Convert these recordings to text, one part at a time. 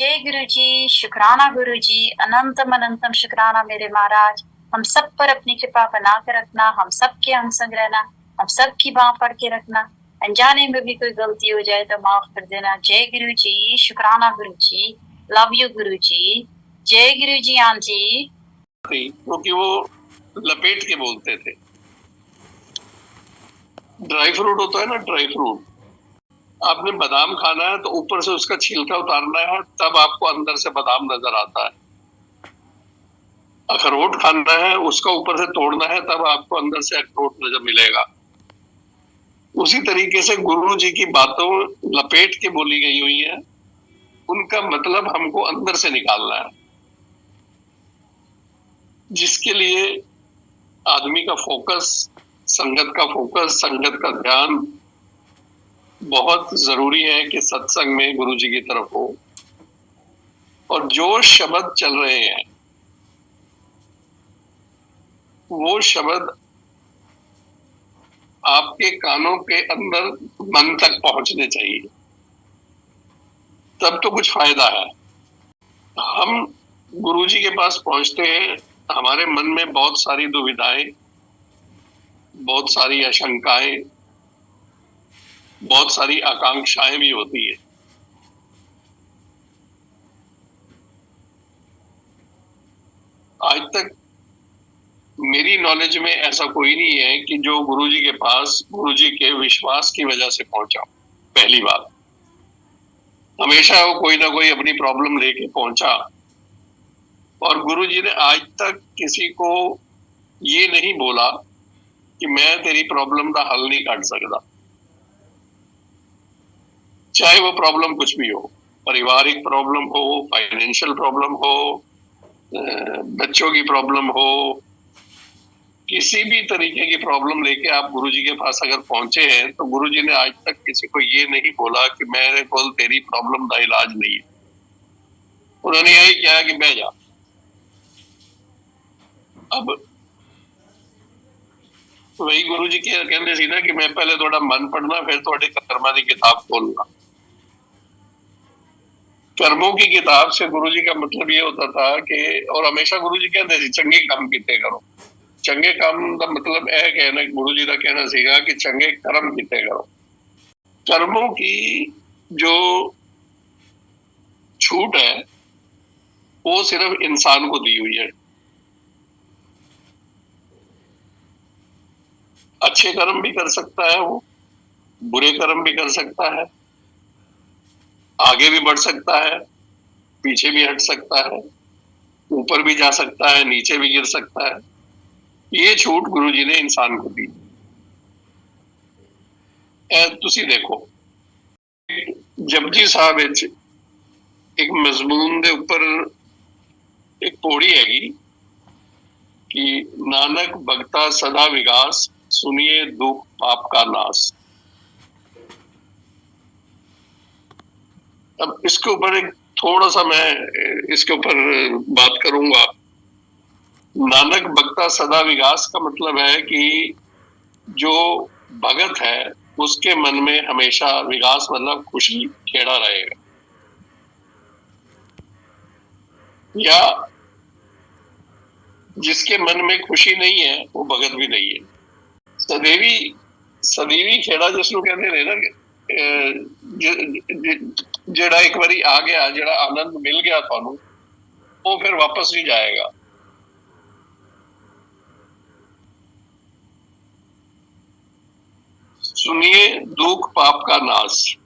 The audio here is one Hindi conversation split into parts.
जय गुरु जी, शुक्राना गुरु जी, अनंतम अनंतम शुक्राना मेरे महाराज। हम सब पर अपनी कृपा बना के रखना, हम सब के अंग संग रहना, हम सब की बाह पढ़ के रखना। अनजाने में भी कोई गलती हो जाए तो माफ कर देना। जय गुरु जी, शुक्राना गुरु जी, लव यू गुरु जी। जय गुरु जी। हाँ जी, क्योंकि वो लपेट के बोलते थे। ड्राई फ्रूट होता है ना, ड्राई फ्रूट, आपने बादाम खाना है तो ऊपर से उसका छिलका उतारना है, तब आपको अंदर से बादाम नजर आता है। अखरोट खाना है, उसका ऊपर से तोड़ना है, तब आपको अंदर से अखरोट नजर मिलेगा। उसी तरीके से गुरु जी की बातों लपेट के बोली गई हुई है, उनका मतलब हमको अंदर से निकालना है, जिसके लिए आदमी का फोकस, संगत का फोकस, संगत का ध्यान बहुत जरूरी है कि सत्संग में गुरु जी की तरफ हो। और जो शब्द चल रहे हैं वो शब्द आपके कानों के अंदर मन तक पहुंचने चाहिए, तब तो कुछ फायदा है। हम गुरु जी के पास पहुंचते हैं, हमारे मन में बहुत सारी दुविधाएं, बहुत सारी आशंकाएं, बहुत सारी आकांक्षाएं भी होती है। आज तक मेरी नॉलेज में ऐसा कोई नहीं है कि जो गुरु जी के पास गुरु जी के विश्वास की वजह से पहुंचा। पहली बात, हमेशा वो कोई ना कोई अपनी प्रॉब्लम लेके पहुंचा, और गुरु जी ने आज तक किसी को ये नहीं बोला कि मैं तेरी प्रॉब्लम का हल नहीं कर सकता। चाहे वो प्रॉब्लम कुछ भी हो, पारिवारिक प्रॉब्लम हो, फाइनेंशियल प्रॉब्लम हो, बच्चों की प्रॉब्लम हो, किसी भी तरीके की प्रॉब्लम लेके आप गुरु जी के पास अगर पहुंचे हैं तो गुरु जी ने आज तक किसी को ये नहीं बोला कि मेरे को तेरी प्रॉब्लम का इलाज नहीं है। उन्होंने यही किया कि बह जा। अब वही गुरु जी के कहते सी ना कि मैं पहले थोड़ा मन पढ़ना, फिर थोड़े कर्मा की किताब खोलना। कर्मों की किताब से गुरु जी का मतलब ये होता था कि, और हमेशा गुरु जी कहते थे चंगे काम किते करो। चंगे काम का मतलब यह कहना, गुरु जी का कहना सीगा कि चंगे कर्म किते करो। कर्मों की जो छूट है वो सिर्फ इंसान को दी हुई है। अच्छे कर्म भी कर सकता है वो, बुरे कर्म भी कर सकता है, आगे भी बढ़ सकता है, पीछे भी हट सकता है, ऊपर भी जा सकता है, नीचे भी गिर सकता है। ये छूट गुरु जी ने इंसान को दी। तुसी देखो, जपजी साहब विच एक मजमून दे ऊपर एक पौड़ी हैगी कि नानक भगता सदा विगास, सुनिए दुख पाप का नाश। अब इसके ऊपर एक थोड़ा सा मैं इसके ऊपर बात करूंगा। नानक भगता सदा विगास का मतलब है कि जो भगत है उसके मन में हमेशा विगास मतलब खुशी खेड़ा रहेगा, या जिसके मन में खुशी नहीं है वो भगत भी नहीं है। सदैवी सदैवी खेड़ा जिसको कहते हैं ना, जेड़ा एक बारी आ गया, जेड़ा आनंद मिल गया थानू, वो फिर वापस नहीं जाएगा। सुनिए दुख पाप का नाश,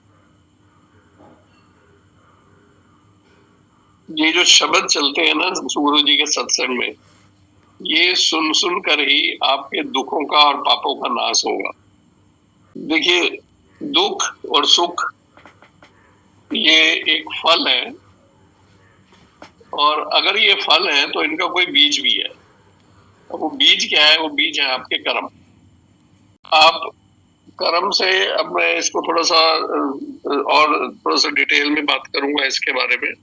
ये जो शब्द चलते हैं ना गुरु जी के सत्संग में, ये सुन सुन कर ही आपके दुखों का और पापों का नाश होगा। देखिए, दुख और सुख ये एक फल है, और अगर ये फल है तो इनका कोई बीज भी है। वो बीज क्या है? वो बीज है आपके कर्म। आप कर्म से, अब मैं इसको थोड़ा सा और थोड़ा सा डिटेल में बात करूंगा इसके बारे में।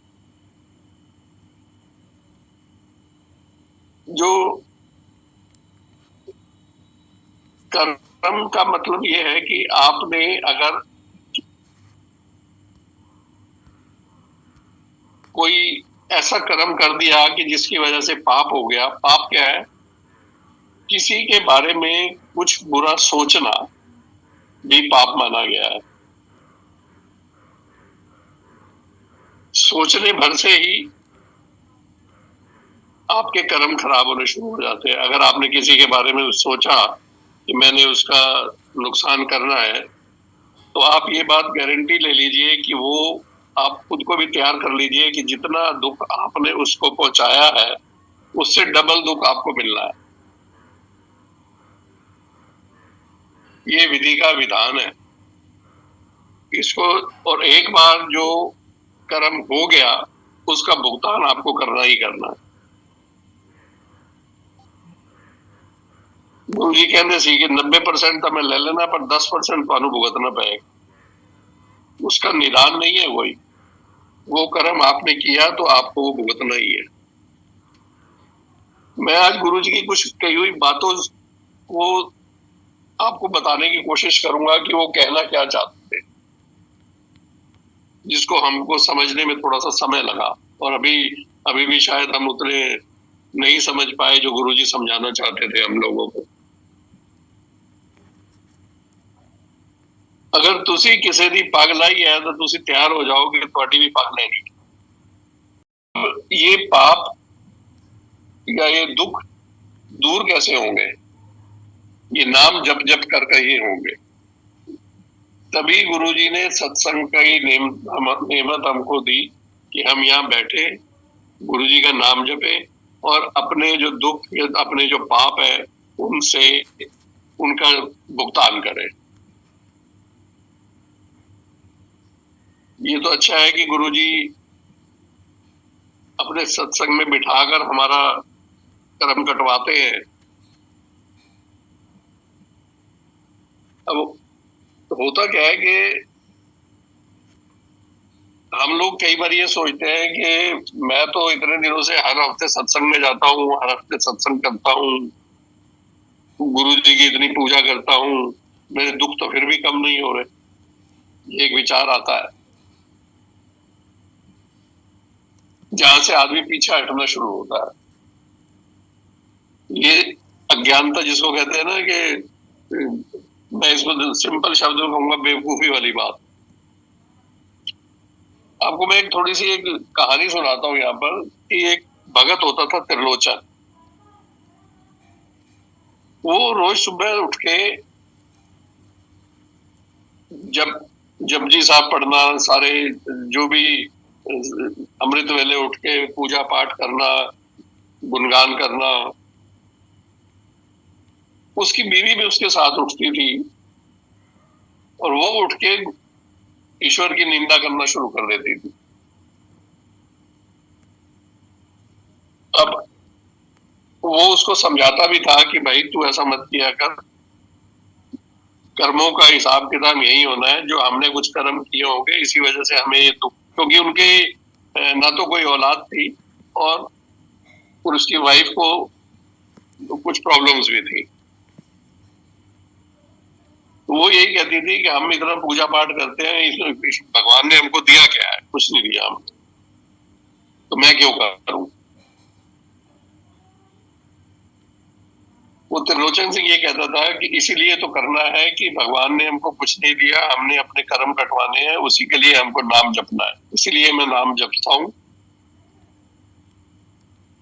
जो कर्म का मतलब ये है कि आपने अगर कोई ऐसा कर्म कर दिया कि जिसकी वजह से पाप हो गया। पाप क्या है? किसी के बारे में कुछ बुरा सोचना भी पाप माना गया है। सोचने भर से ही आपके कर्म खराब होने शुरू हो जाते हैं। अगर आपने किसी के बारे में सोचा कि मैंने उसका नुकसान करना है, तो आप ये बात गारंटी ले लीजिए कि वो, आप खुद को भी तैयार कर लीजिए कि जितना दुख आपने उसको पहुंचाया है, उससे डबल दुख आपको मिलना है। ये विधि का विधान है इसको। और एक बार जो कर्म हो गया, उसका भुगतान आपको करना ही करना है। गुरु जी कहते सी कि 90% तो मैं ले लेना, पर 10% तो भुगतना पड़ेगा। उसका निदान नहीं है वही। वो कर्म आपने किया तो आपको वो भुगतना ही है। मैं आज गुरु जी की कुछ कही हुई बातों को आपको बताने की कोशिश करूंगा कि वो कहना क्या चाहते थे, जिसको हमको समझने में थोड़ा सा समय लगा। और अभी भी शायद हम उतने नहीं समझ पाए जो गुरु जी समझाना चाहते थे हम लोगों को। अगर तुसी किसी दी पागलाई है तो तुसी तैयार हो जाओगे कि तुम्हारी भी पागलाई नहीं। ये पाप या ये दुख दूर कैसे होंगे? ये नाम जप जप करके ही होंगे। तभी गुरु जी ने सत्संग का ही नेमत हमको दी कि हम यहाँ बैठे, गुरु जी का नाम जपे और अपने जो दुख या अपने जो पाप है उनसे उनका भुगतान करें। ये तो अच्छा है कि गुरु जी अपने सत्संग में बिठाकर हमारा कर्म कटवाते हैं। अब होता क्या है कि हम लोग कई बार ये सोचते हैं कि मैं तो इतने दिनों से हर हफ्ते सत्संग में जाता हूँ, हर हफ्ते सत्संग करता हूँ, गुरु जी की इतनी पूजा करता हूँ, मेरे दुख तो फिर भी कम नहीं हो रहे। एक विचार आता है जहां से आदमी पीछे हटना शुरू होता है। ये अज्ञानता जिसको कहते हैं ना, कि मैं इसको सिंपल शब्द में कहूंगा, बेवकूफी वाली बात। आपको मैं एक थोड़ी सी एक कहानी सुनाता हूँ यहाँ पर कि एक भगत होता था त्रिलोचन। वो रोज सुबह उठ के जब जपजी साहब पढ़ना, सारे जो भी अमृत वेले उठ के पूजा पाठ करना, गुणगान करना, उसकी बीवी भी उसके साथ उठती थी और वो उठ के ईश्वर की निंदा करना शुरू कर देती थी। अब वो उसको समझाता भी था कि भाई तू ऐसा मत किया कर, कर्मों का हिसाब किताब यही होना है, जो हमने कुछ कर्म किए होंगे इसी वजह से हमें ये दुख। क्योंकि उनके ना तो कोई औलाद थी और उसकी वाइफ को कुछ प्रॉब्लम्स भी थी। तो वो यही कहती थी कि हम इतना पूजा पाठ करते हैं, भगवान ने हमको दिया क्या है? कुछ नहीं दिया हमको, तो मैं क्यों करूं? वो त्रिलोचन सिंह ये कहता था कि इसीलिए तो करना है कि भगवान ने हमको कुछ नहीं दिया, हमने अपने कर्म कटवाने हैं, उसी के लिए हमको नाम जपना है, इसीलिए मैं नाम जपता हूं।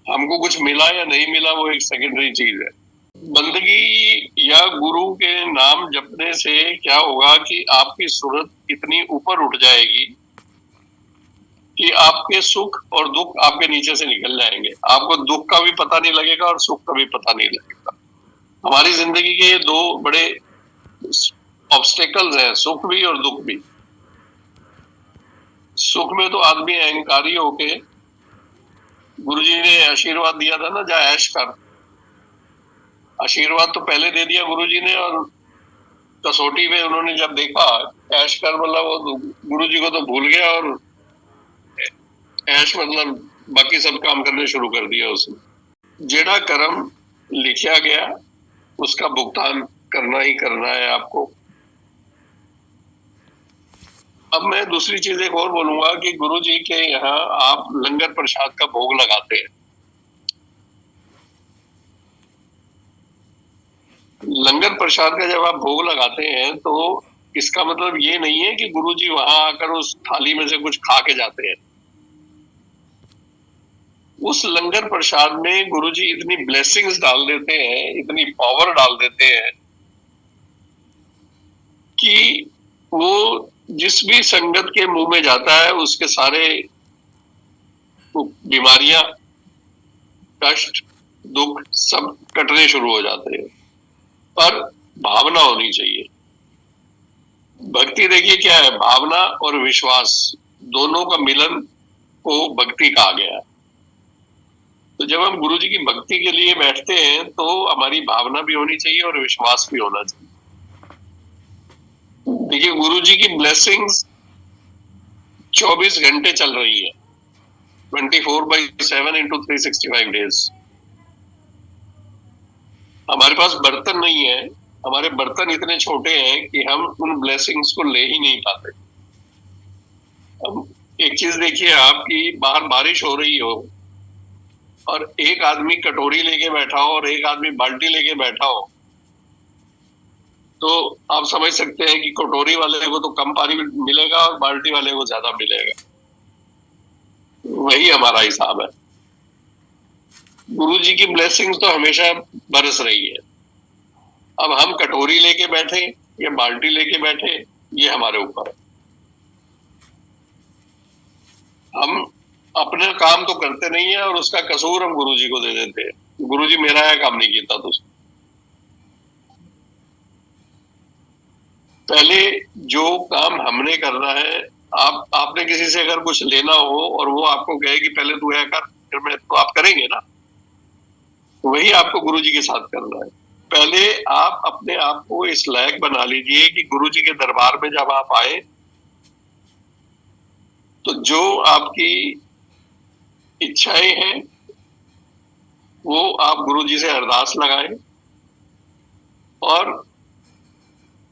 हमको कुछ मिला या नहीं मिला वो एक सेकेंडरी चीज है। बंदगी या गुरु के नाम जपने से क्या होगा कि आपकी सूरत इतनी ऊपर उठ जाएगी कि आपके सुख और दुख आपके नीचे से निकल जाएंगे। आपको दुख का भी पता नहीं लगेगा और सुख का भी पता नहीं लगेगा। हमारी जिंदगी के दो बड़े ऑब्स्टेकल्स हैं, सुख भी और दुख भी। सुख में तो आदमी अहंकारी होके, गुरुजी ने आशीर्वाद दिया था ना, जा ऐश कर। आशीर्वाद तो पहले दे दिया गुरुजी ने, और कसौटी में उन्होंने जब देखा ऐश कर मतलब वो गुरुजी को तो भूल गया और ऐश मतलब बाकी सब काम करने शुरू कर दिया उसने। जेड़ा कर्म लिखा गया उसका भुगतान करना ही करना है आपको। अब मैं दूसरी चीज एक और बोलूंगा कि गुरु जी के यहाँ आप लंगर प्रसाद का भोग लगाते हैं। लंगर प्रसाद का जब आप भोग लगाते हैं तो इसका मतलब ये नहीं है कि गुरु जी वहां आकर उस थाली में से कुछ खा के जाते हैं। उस लंगर प्रसाद में गुरु जी इतनी ब्लेसिंग्स डाल देते हैं, इतनी पावर डाल देते हैं कि वो जिस भी संगत के मुंह में जाता है उसके सारे बीमारियां, कष्ट, दुख सब कटने शुरू हो जाते हैं। पर भावना होनी चाहिए। भक्ति देखिए क्या है, भावना और विश्वास दोनों का मिलन को भक्ति कहा गया है। तो जब हम गुरु जी की भक्ति के लिए बैठते हैं तो हमारी भावना भी होनी चाहिए और विश्वास भी होना चाहिए। देखिए गुरु जी की ब्लेसिंग्स 24 घंटे चल रही है, 24/7 इंटू 365 डेज। हमारे पास बर्तन नहीं है, हमारे बर्तन इतने छोटे हैं कि हम उन ब्लेसिंग्स को ले ही नहीं पाते। अब एक चीज देखिए, आपकी बाहर बारिश हो रही हो और एक आदमी कटोरी लेके बैठा हो और एक आदमी बाल्टी लेके बैठा हो, तो आप समझ सकते हैं कि कटोरी वाले को तो कम पानी मिलेगा और बाल्टी वाले को ज्यादा मिलेगा। वही हमारा हिसाब है। गुरु जी की ब्लेसिंग्स तो हमेशा बरस रही है। अब हम कटोरी लेके बैठे या बाल्टी लेके बैठे, ये हमारे ऊपर है। हम अपना काम तो करते नहीं है और उसका कसूर हम गुरु जी को दे देते हैं। गुरु जी मेरा यह काम नहीं किया तो पहले जो काम हमने करना है, आपने किसी से अगर कुछ लेना हो और वो आपको कहे कि पहले तू यह कर फिर मैं, तो आप करेंगे ना। वही आपको गुरु जी के साथ करना है। पहले आप अपने आप को इस लायक बना लीजिए कि गुरु जी के दरबार में जब आप आए तो जो आपकी इच्छाएं हैं वो आप गुरु जी से अरदास लगाएं और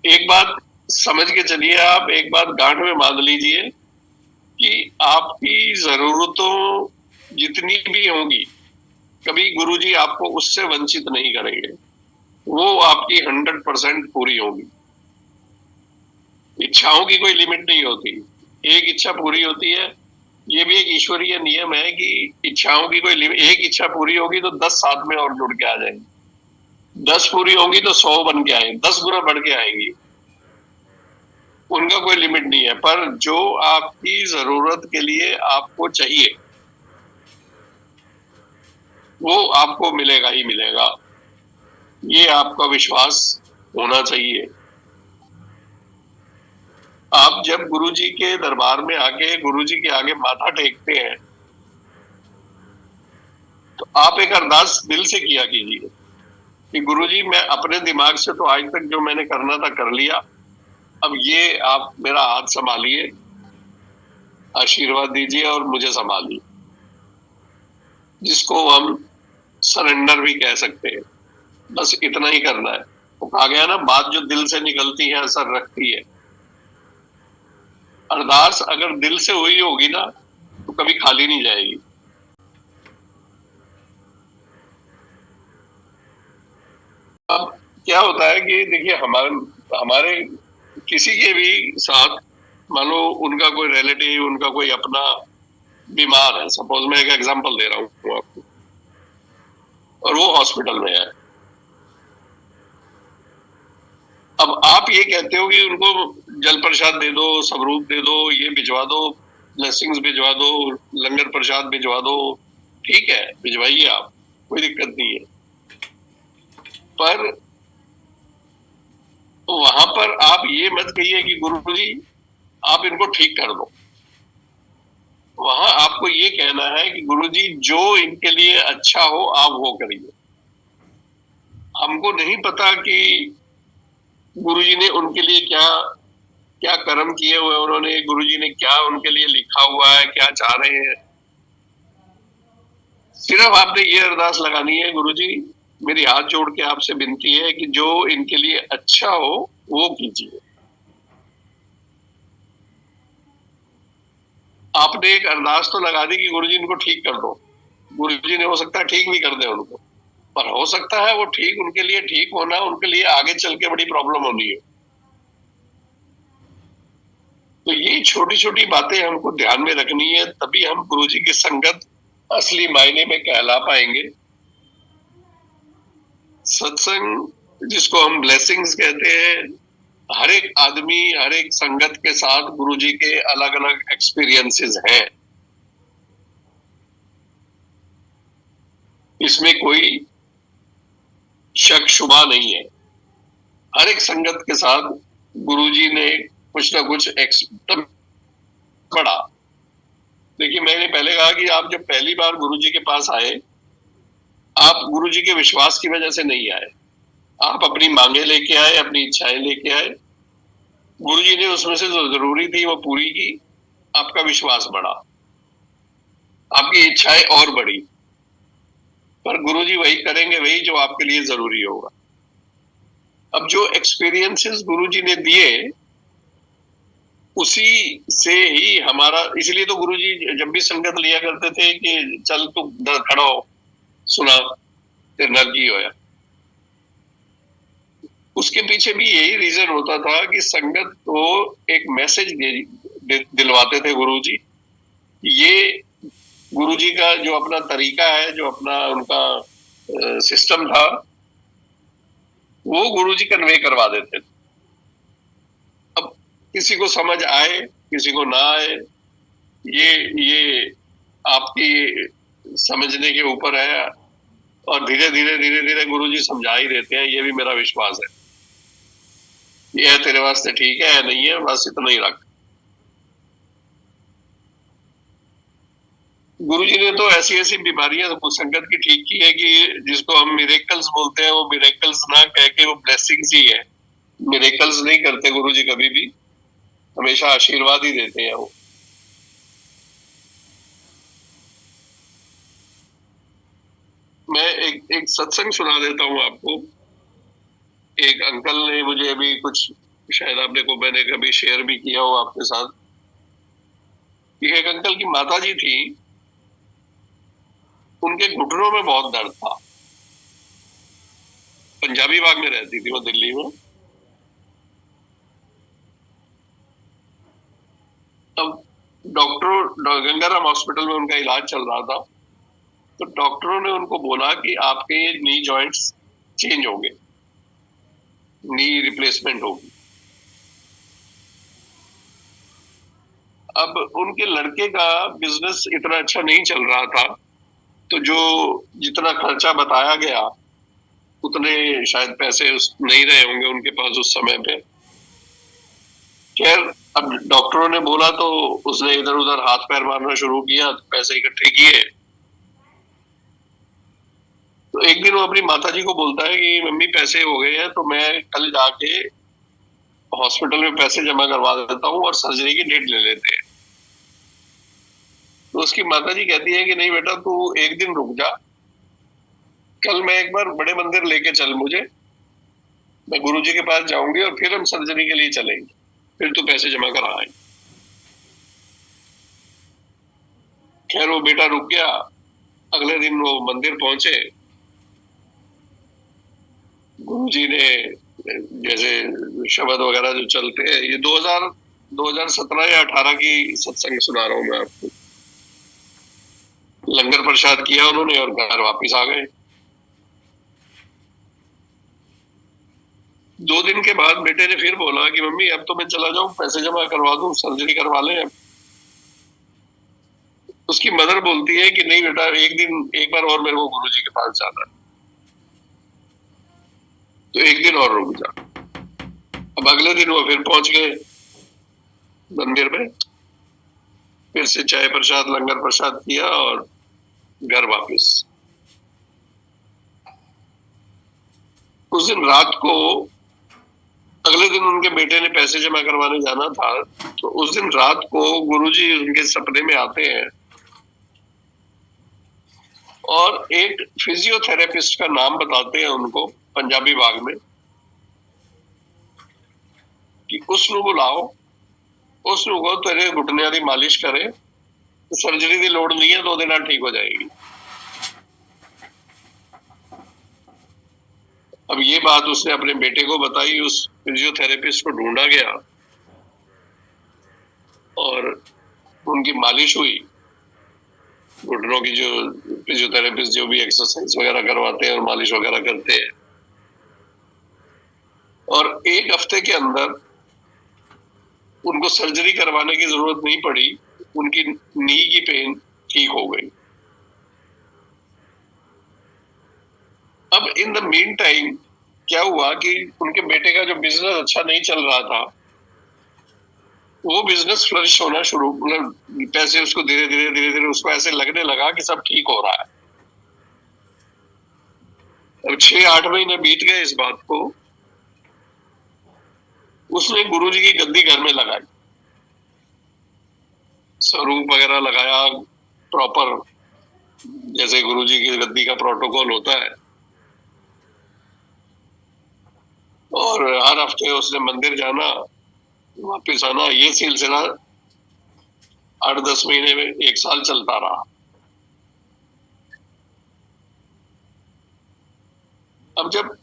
एक बात समझ के चलिए, आप एक बात गांठ में बांध लीजिए कि आपकी जरूरतों जितनी भी होंगी कभी गुरुजी आपको उससे वंचित नहीं करेंगे, वो आपकी 100% पूरी होगी। इच्छाओं की कोई लिमिट नहीं होती, एक इच्छा पूरी होती है। ये भी एक ईश्वरीय नियम है कि इच्छाओं की कोई लिमिट, एक इच्छा पूरी होगी तो 10 साथ में और जुड़ के आ जाएंगी, 10 पूरी होंगी तो 100 बन के आएंगे, 10 गुना बढ़ के आएंगी। उनका कोई लिमिट नहीं है। पर जो आपकी जरूरत के लिए आपको चाहिए वो आपको मिलेगा ही मिलेगा, ये आपका विश्वास होना चाहिए। आप जब गुरुजी के दरबार में आके गुरुजी के आगे माथा टेकते हैं तो आप एक अरदास दिल से किया कीजिए कि गुरुजी मैं अपने दिमाग से तो आज तक जो मैंने करना था कर लिया, अब ये आप मेरा हाथ संभालिए, आशीर्वाद दीजिए और मुझे संभालिए, जिसको हम सरेंडर भी कह सकते हैं। बस इतना ही करना है। वो कहा गया ना, बात जो दिल से निकलती है असर रखती है। अरदास अगर दिल से हुई होगी ना तो कभी खाली नहीं जाएगी। अब क्या होता है कि देखिए हमारे किसी के भी साथ मान लो उनका कोई रिलेटिव, उनका कोई अपना बीमार है, सपोज मैं एक एग्जांपल दे रहा हूँ आपको, और वो हॉस्पिटल में है। अब आप ये कहते हो कि उनको जल प्रसाद दे दो, स्वरूप दे दो, ये भिजवा दो, ब्लेसिंग्स भिजवा दो, लंगर प्रसाद भिजवा दो, ठीक है भिजवाइए आप, कोई दिक्कत नहीं है। पर वहां पर आप ये मत कहिए कि गुरुजी आप इनको ठीक कर दो। वहां आपको ये कहना है कि गुरुजी जो इनके लिए अच्छा हो आप वो करिए। हमको नहीं पता कि गुरुजी ने उनके लिए क्या क्या कर्म किए हुए, उन्होंने गुरुजी ने क्या उनके लिए लिखा हुआ है, क्या चाह रहे हैं। सिर्फ आपने ये अरदास लगानी है, गुरुजी मेरी हाथ जोड़ के आपसे विनती है कि जो इनके लिए अच्छा हो वो कीजिए। आपने एक अरदास तो लगा दी कि गुरुजी इनको ठीक कर दो, गुरुजी ने हो सकता है ठीक भी कर दे उनको, पर हो सकता है वो ठीक, उनके लिए ठीक होना उनके लिए आगे चल के बड़ी प्रॉब्लम होनी है। तो ये छोटी छोटी बातें हमको ध्यान में रखनी है, तभी हम गुरुजी की संगत असली मायने में कहला पाएंगे। सत्संग जिसको हम ब्लेसिंग्स कहते हैं, हर एक आदमी हर एक संगत के साथ गुरुजी के अलग अलग एक्सपीरियंसेस हैं, इसमें कोई शक शुबा नहीं है। हर एक संगत के साथ गुरुजी ने कुछ ना कुछ पढ़ा। देखिए, मैंने पहले कहा कि आप जब पहली बार गुरुजी के पास आए, आप गुरुजी के विश्वास की वजह से नहीं आए, आप अपनी मांगे लेके आए, अपनी इच्छाएं लेके आए। गुरुजी ने उसमें से जो जरूरी थी वो पूरी की, आपका विश्वास बढ़ा, आपकी इच्छाएं और बढ़ी। पर गुरुजी वही करेंगे, वही जो आपके लिए जरूरी होगा। अब जो एक्सपीरियंसेस गुरुजी ने दिए उसी से ही हमारा, इसलिए तो गुरुजी जब भी संगत लिया करते थे कि चल तू खड़ा हो, सुना तेरे नर की होया। उसके पीछे भी यही रीजन होता था कि संगत को एक मैसेज दिलवाते थे गुरुजी। ये गुरुजी का जो अपना तरीका है, जो अपना उनका सिस्टम था, वो गुरुजी कन्वे करवा देते थे। अब किसी को समझ आए किसी को ना आए, ये आपकी समझने के ऊपर है, और धीरे धीरे गुरुजी समझा ही देते हैं, ये भी मेरा विश्वास है। ये तेरे वास्ते ठीक है नहीं है, बस इतना ही रख। गुरुजी ने तो ऐसी ऐसी बीमारियां संगत की ठीक की है कि जिसको हम मिरेकल्स बोलते हैं, वो मिरेकल्स ना कह के वो ब्लेसिंग्स ही है। मिरेकल्स नहीं करते गुरुजी कभी भी, हमेशा आशीर्वाद ही देते हैं वो। मैं एक सत्संग सुना देता हूँ आपको। एक अंकल ने मुझे अभी कुछ, शायद आपने को मैंने कभी शेयर भी किया हो आपके साथ, कि एक अंकल की माता जी थी, उनके घुटनों में बहुत दर्द था। पंजाबी बाग में रहती थी वो, दिल्ली में। अब डॉक्टर गंगाराम हॉस्पिटल में उनका इलाज चल रहा था, तो डॉक्टरों ने उनको बोला कि आपके ये नी जॉइंट्स चेंज होंगे, नी रिप्लेसमेंट होगी। अब उनके लड़के का बिजनेस इतना अच्छा नहीं चल रहा था, तो जो जितना खर्चा बताया गया उतने शायद पैसे नहीं रहे होंगे उनके पास उस समय पे। खैर, अब डॉक्टरों ने बोला तो उसने इधर उधर हाथ पैर मारना शुरू किया, पैसे इकट्ठे किए। तो एक दिन वो अपनी माता जी को बोलता है कि मम्मी पैसे हो गए हैं, तो मैं कल जाके हॉस्पिटल में पैसे जमा करवा देता हूँ और सर्जरी की डेट ले लेते हैं। तो उसकी माता जी कहती है कि नहीं बेटा, तू एक दिन रुक जा, कल मैं एक बार बड़े मंदिर लेके चल मुझे, मैं गुरुजी के पास जाऊंगी और फिर हम सर्जरी के लिए चलेंगे, फिर तू पैसे जमा करा आए। खैर वो बेटा रुक गया। अगले दिन वो मंदिर पहुंचे, गुरुजी ने जैसे शब्द वगैरह जो चलते हैं, ये 2017 या 18 की सत्संग सुना रहा हूं मैं आपको। लंगर प्रसाद किया उन्होंने और घर वापस आ गए। 2 दिन के बाद बेटे ने फिर बोला कि मम्मी अब तो मैं चला जाऊं, पैसे जमा करवा दूं, सर्जरी करवा लें। उसकी मदर बोलती है कि नहीं बेटा, एक बार और मेरे को गुरुजी के पास जाना है, तो एक दिन और रुक जा। अब अगले दिन वो फिर पहुंच गए मंदिर में, फिर से चाय प्रसाद लंगर प्रसाद किया और घर वापस। उस दिन रात को, अगले दिन उनके बेटे ने पैसे जमा करवाने जाना था, तो उस दिन रात को गुरुजी उनके सपने में आते हैं और एक फिजियोथेरेपिस्ट का नाम बताते हैं उनको पंजाबी बाग में, कि उसनु बुलाओ, उसनु को तेरे घुटने की मालिश करे सर्जरी की लोड़ नहीं है, 2 दिन ठीक हो जाएगी। अब ये बात उसने अपने बेटे को बताई, उस फिजियोथेरेपिस्ट को ढूंढा गया और उनकी मालिश हुई। घुटनों की जो फिजियोथेरेपिस्ट जो भी एक्सरसाइज वगैरह करवाते हैं और मालिश वगैरह करते हैं, और 1 हफ्ते के अंदर उनको सर्जरी करवाने की जरूरत नहीं पड़ी, उनकी नी की पेन ठीक हो गई। अब इन द मीन टाइम क्या हुआ कि उनके बेटे का जो बिजनेस अच्छा नहीं चल रहा था, वो बिजनेस फ्लरिश होना शुरू, मतलब पैसे उसको धीरे धीरे उसको ऐसे लगने लगा कि सब ठीक हो रहा है। अब 6-8 महीने बीत गए इस बात को। उसने गुरुजी की गद्दी घर में लगाई, स्वरूप वगैरह लगाया प्रॉपर, जैसे गुरुजी की गद्दी का प्रोटोकॉल होता है। और हर हफ्ते उसने मंदिर जाना, वापिस आना, ये सिलसिला 8-10 महीने में 1 साल चलता रहा। अब जब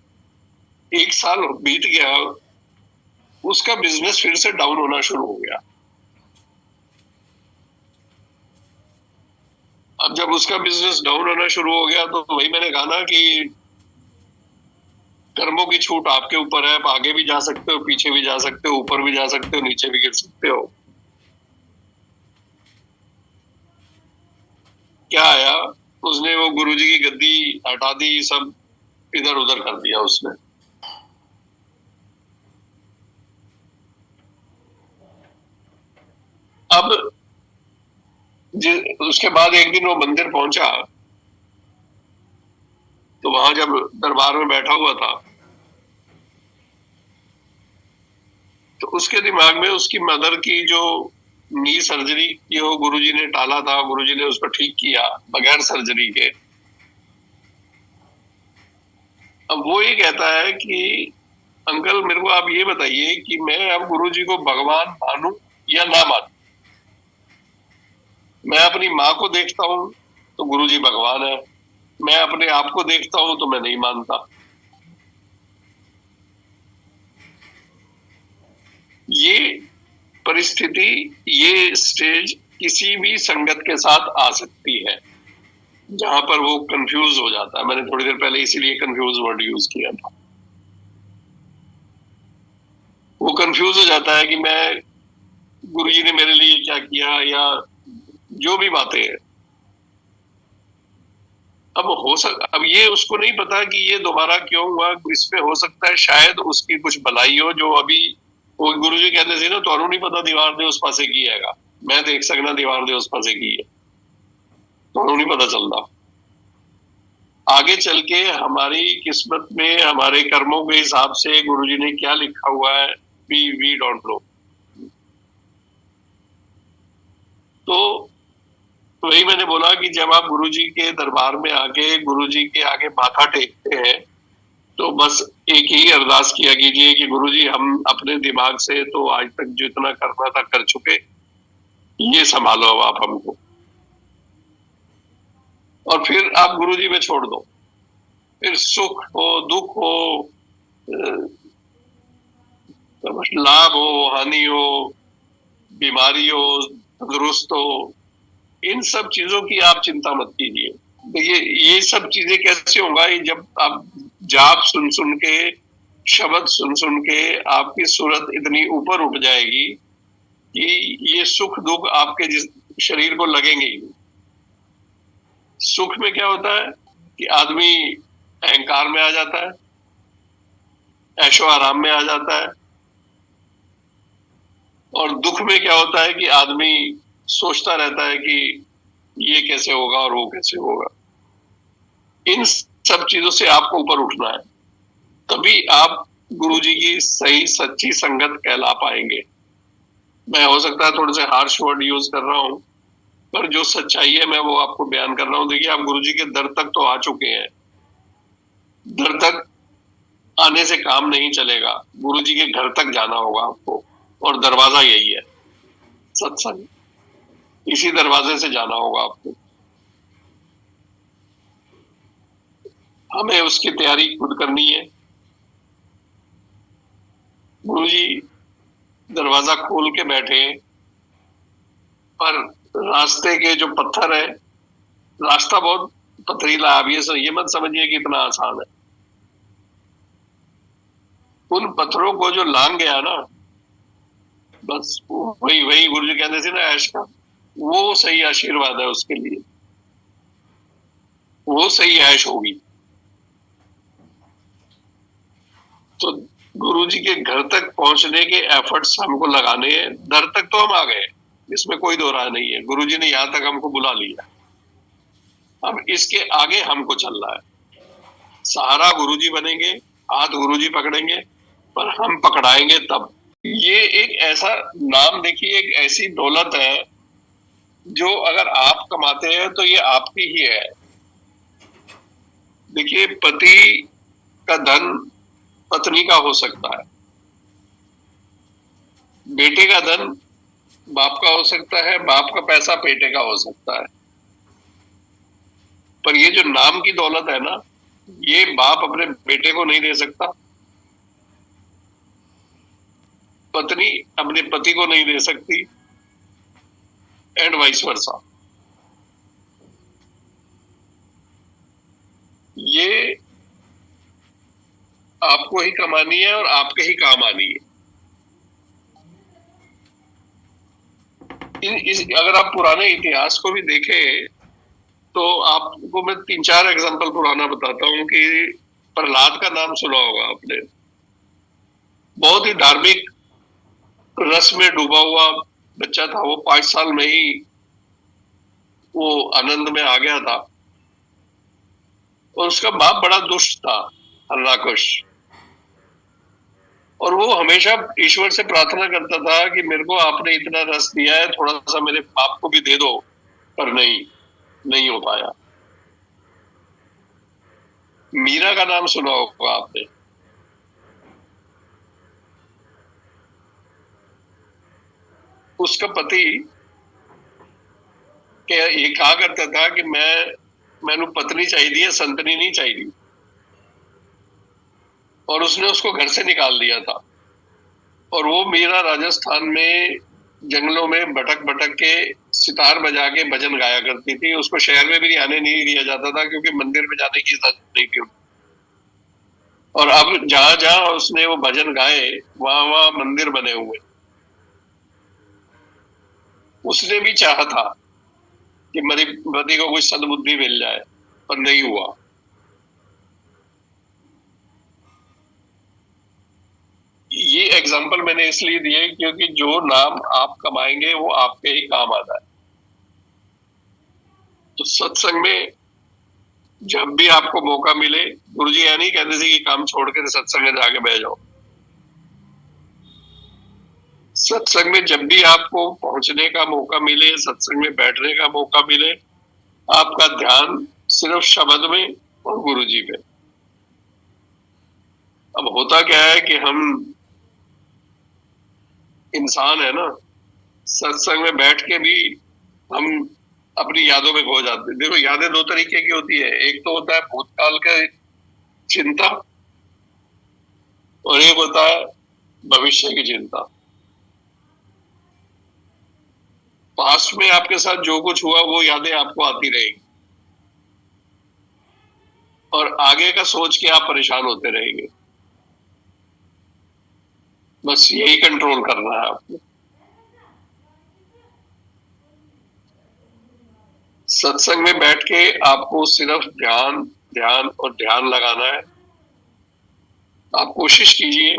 1 साल बीत गया, उसका बिजनेस फिर से डाउन होना शुरू हो गया। अब जब उसका बिजनेस डाउन होना शुरू हो गया तो वही मैंने कहा ना कि कर्मों की छूट आपके ऊपर है। आप आगे भी जा सकते हो, पीछे भी जा सकते हो, ऊपर भी जा सकते हो, नीचे भी गिर सकते हो। क्या आया, उसने वो गुरुजी की गद्दी हटा दी, सब इधर उधर कर दिया उसने। अब उसके बाद एक दिन वो मंदिर पहुंचा, तो वहां जब दरबार में बैठा हुआ था तो उसके दिमाग में उसकी मदर की जो नी सर्जरी की हो, गुरुजी ने टाला था, गुरुजी ने उसको ठीक किया बगैर सर्जरी के। अब वो ये कहता है कि अंकल मेरे को आप ये बताइए कि मैं अब गुरुजी को भगवान मानूं या ना मानूं। मैं अपनी माँ को देखता हूं तो गुरुजी भगवान है, मैं अपने आप को देखता हूं तो मैं नहीं मानता। ये परिस्थिति, ये स्टेज किसी भी संगत के साथ आ सकती है जहां पर वो कंफ्यूज हो जाता है। मैंने थोड़ी देर पहले इसीलिए कंफ्यूज वर्ड यूज किया था। वो कंफ्यूज हो जाता है कि मैं, गुरुजी ने मेरे लिए क्या किया, या जो भी बातें हैं। अब ये उसको नहीं पता कि ये दोबारा क्यों हुआ। इस पे हो सकता है शायद उसकी कुछ भलाई हो, जो अभी वो गुरुजी कहते थे ना, ਤੁਹਾਨੂੰ नहीं पता दीवार दे उस पासे की हैगा, मैं देख सकना दीवार दे उस पासे की है, ਤੁਹਾਨੂੰ नहीं पता चलता। आगे चल के हमारी किस्मत में, हमारे कर्मों के हिसाब से गुरुजी ने क्या लिखा हुआ है, वी डोंट नो। तो वही मैंने बोला कि जब आप गुरुजी के दरबार में आके गुरुजी के आगे माथा टेकते हैं तो बस एक ही अरदास किया कीजिए कि गुरुजी हम अपने दिमाग से तो आज तक जितना करना था कर चुके, ये संभालो अब आप हमको। और फिर आप गुरुजी में छोड़ दो। फिर सुख हो, दुख हो, लाभ हो, हानि हो, बीमारी हो, तंदुरुस्त हो, इन सब चीजों की आप चिंता मत कीजिए। देखिए ये सब चीजें कैसे होगा, जब आप जाप सुन सुन के, शब्द सुन सुन के आपकी सूरत इतनी ऊपर उठ जाएगी कि ये सुख दुख आपके जिस शरीर को लगेंगे ही। सुख में क्या होता है कि आदमी अहंकार में आ जाता है, ऐशो आराम में आ जाता है। और दुख में क्या होता है कि आदमी सोचता रहता है कि ये कैसे होगा और वो कैसे होगा। इन सब चीजों से आपको ऊपर उठना है, तभी आप गुरुजी की सही सच्ची संगत कहला पाएंगे। मैं हो सकता है थोड़े से हार्श वर्ड यूज कर रहा हूं, पर जो सच्चाई है मैं वो आपको बयान कर रहा हूं। देखिए आप गुरुजी के दर तक तो आ चुके हैं, दर तक आने से काम नहीं चलेगा, गुरुजी के घर तक जाना होगा आपको, और दरवाजा यही है, सत्संग। इसी दरवाजे से जाना होगा आपको। हमें उसकी तैयारी खुद करनी है। गुरुजी दरवाजा खोल के बैठे, पर रास्ते के जो पत्थर है, रास्ता बहुत पथरीला है। अब ये मत समझिए कि इतना आसान है। उन पत्थरों को जो लांग गया ना, बस वही वही गुरुजी कहते थे ना, ऐश का वो सही आशीर्वाद है उसके लिए, वो सही ऐश होगी। तो गुरुजी के घर तक पहुंचने के एफर्ट्स हमको लगाने हैं। दर तक तो हम आ गए, इसमें कोई दो राय नहीं है। गुरुजी ने यहां तक हमको बुला लिया, अब इसके आगे हमको चलना है। सहारा गुरुजी बनेंगे, हाथ गुरुजी पकड़ेंगे, पर हम पकड़ाएंगे तब। ये एक ऐसा नाम, देखिए, एक ऐसी दौलत है जो अगर आप कमाते हैं तो ये आपकी ही है। देखिए, पति का धन पत्नी का हो सकता है, बेटे का धन बाप का हो सकता है, बाप का पैसा बेटे का हो सकता है। पर ये जो नाम की दौलत है ना, ये बाप अपने बेटे को नहीं दे सकता, पत्नी अपने पति को नहीं दे सकती, एंड वाइस वर्सा। ये आपको ही कमानी है और आपके ही काम आनी है। अगर आप पुराने इतिहास को भी देखें तो आपको मैं 3-4 एग्जांपल पुराना बताता हूं कि प्रहलाद का नाम सुना होगा आपने। बहुत ही धार्मिक रस में डूबा हुआ बच्चा था वो, 5 साल में ही वो आनंद में आ गया था। और उसका बाप बड़ा दुष्ट था, हर्राकुश, और वो हमेशा ईश्वर से प्रार्थना करता था कि मेरे को आपने इतना रस दिया है, थोड़ा सा मेरे बाप को भी दे दो, पर नहीं हो पाया। मीरा का नाम सुना होगा आपने। उसका पति ये कहा करता था कि मैनू पत्नी चाहिए, संतनी नहीं चाहिए, और उसने उसको घर से निकाल दिया था। और वो मीरा राजस्थान में जंगलों में भटक भटक के सितार बजा के भजन गाया करती थी। उसको शहर में भी आने नहीं दिया जाता था क्योंकि मंदिर में जाने की इजाजत नहीं थी। और अब जहां जहां उसने वो भजन गाए, वहां वहां मंदिर बने हुए। उसने भी चाहा था कि मेरी पति को कुछ सद्बुद्धि मिल जाए, पर नहीं हुआ। ये एग्जाम्पल मैंने इसलिए दिए क्योंकि जो नाम आप कमाएंगे वो आपके ही काम आता है। तो सत्संग में जब भी आपको मौका मिले, गुरुजी यह नहीं कहते थे कि काम छोड़ के सत्संग में जाके बैठ जाओ। सत्संग में जब भी आपको पहुंचने का मौका मिले, सत्संग में बैठने का मौका मिले, आपका ध्यान सिर्फ शब्द में और गुरुजी पे। अब होता क्या है कि हम इंसान है ना, सत्संग में बैठ के भी हम अपनी यादों में खो जाते हैं। देखो, यादें 2 तरीके की होती है। एक तो होता है भूतकाल का चिंता, और एक होता है भविष्य की चिंता। पास्ट में आपके साथ जो कुछ हुआ वो यादें आपको आती रहेगी, और आगे का सोच के आप परेशान होते रहेंगे। बस यही कंट्रोल करना है आपको। सत्संग में बैठ के आपको सिर्फ ध्यान ध्यान और ध्यान लगाना है। आप कोशिश कीजिए,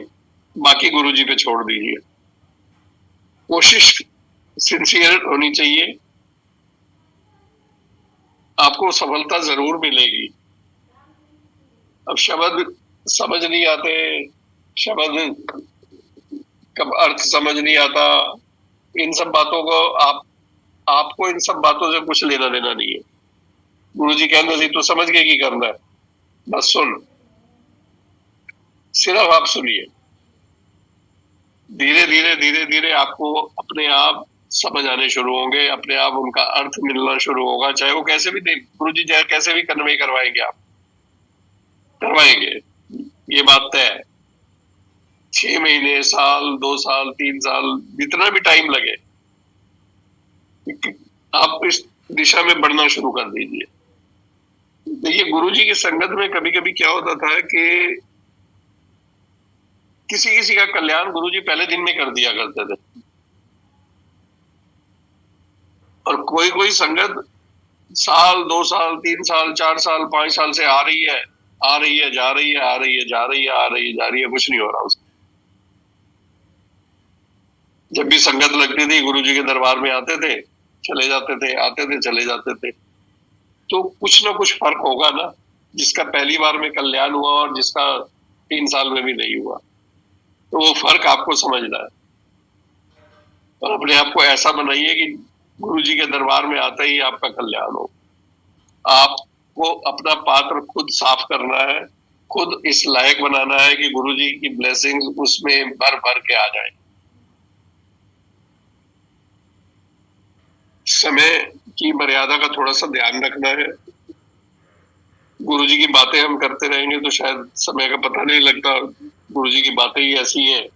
बाकी गुरुजी पे छोड़ दीजिए। कोशिश सिंसियर होनी चाहिए, आपको सफलता जरूर मिलेगी। अब शब्द समझ नहीं आते, शब्द कब अर्थ समझ नहीं आता, इन सब बातों को आपको इन सब बातों से कुछ लेना देना नहीं है। गुरुजी कहते थे तू समझ के की करना है, बस सुन, सिर्फ आप सुनिए। धीरे धीरे धीरे धीरे आपको अपने आप समझ आने शुरू होंगे, अपने आप उनका अर्थ मिलना शुरू होगा, चाहे वो कैसे भी गुरु जी चाहे कैसे भी कन्वे करवाएंगे, आप करवाएंगे, ये बात तय है। 6 महीने, साल, 2 साल, 3 साल, जितना भी टाइम लगे, आप इस दिशा में बढ़ना शुरू कर दीजिए। देखिए, गुरु जी की संगत में कभी कभी क्या होता था कि किसी किसी का कल्याण गुरु जी पहले दिन में कर दिया करते थे, और कोई कोई संगत साल, 2 साल, 3 साल, 4 साल, 5 साल से आ रही है, आ रही है, जा रही है, आ रही है, जा रही है, आ रही है, जा रही है, कुछ नहीं हो रहा उसमें। जब भी संगत लगती थी, गुरु जी के दरबार में आते थे, चले जाते थे, आते थे, चले जाते थे। तो कुछ ना कुछ फर्क होगा ना, जिसका पहली बार में कल्याण हुआ और जिसका 3 साल में भी नहीं हुआ। तो वो फर्क आपको समझना है, और अपने आप को ऐसा बनाइए कि गुरु जी के दरबार में आते ही आपका कल्याण हो। आपको अपना पात्र खुद साफ करना है, खुद इस लायक बनाना है कि गुरु जी की ब्लेसिंग उसमें भर भर के आ जाए। समय की मर्यादा का थोड़ा सा ध्यान रखना है। गुरु जी की बातें हम करते रहेंगे तो शायद समय का पता नहीं लगता, गुरु जी की बातें ही ऐसी हैं।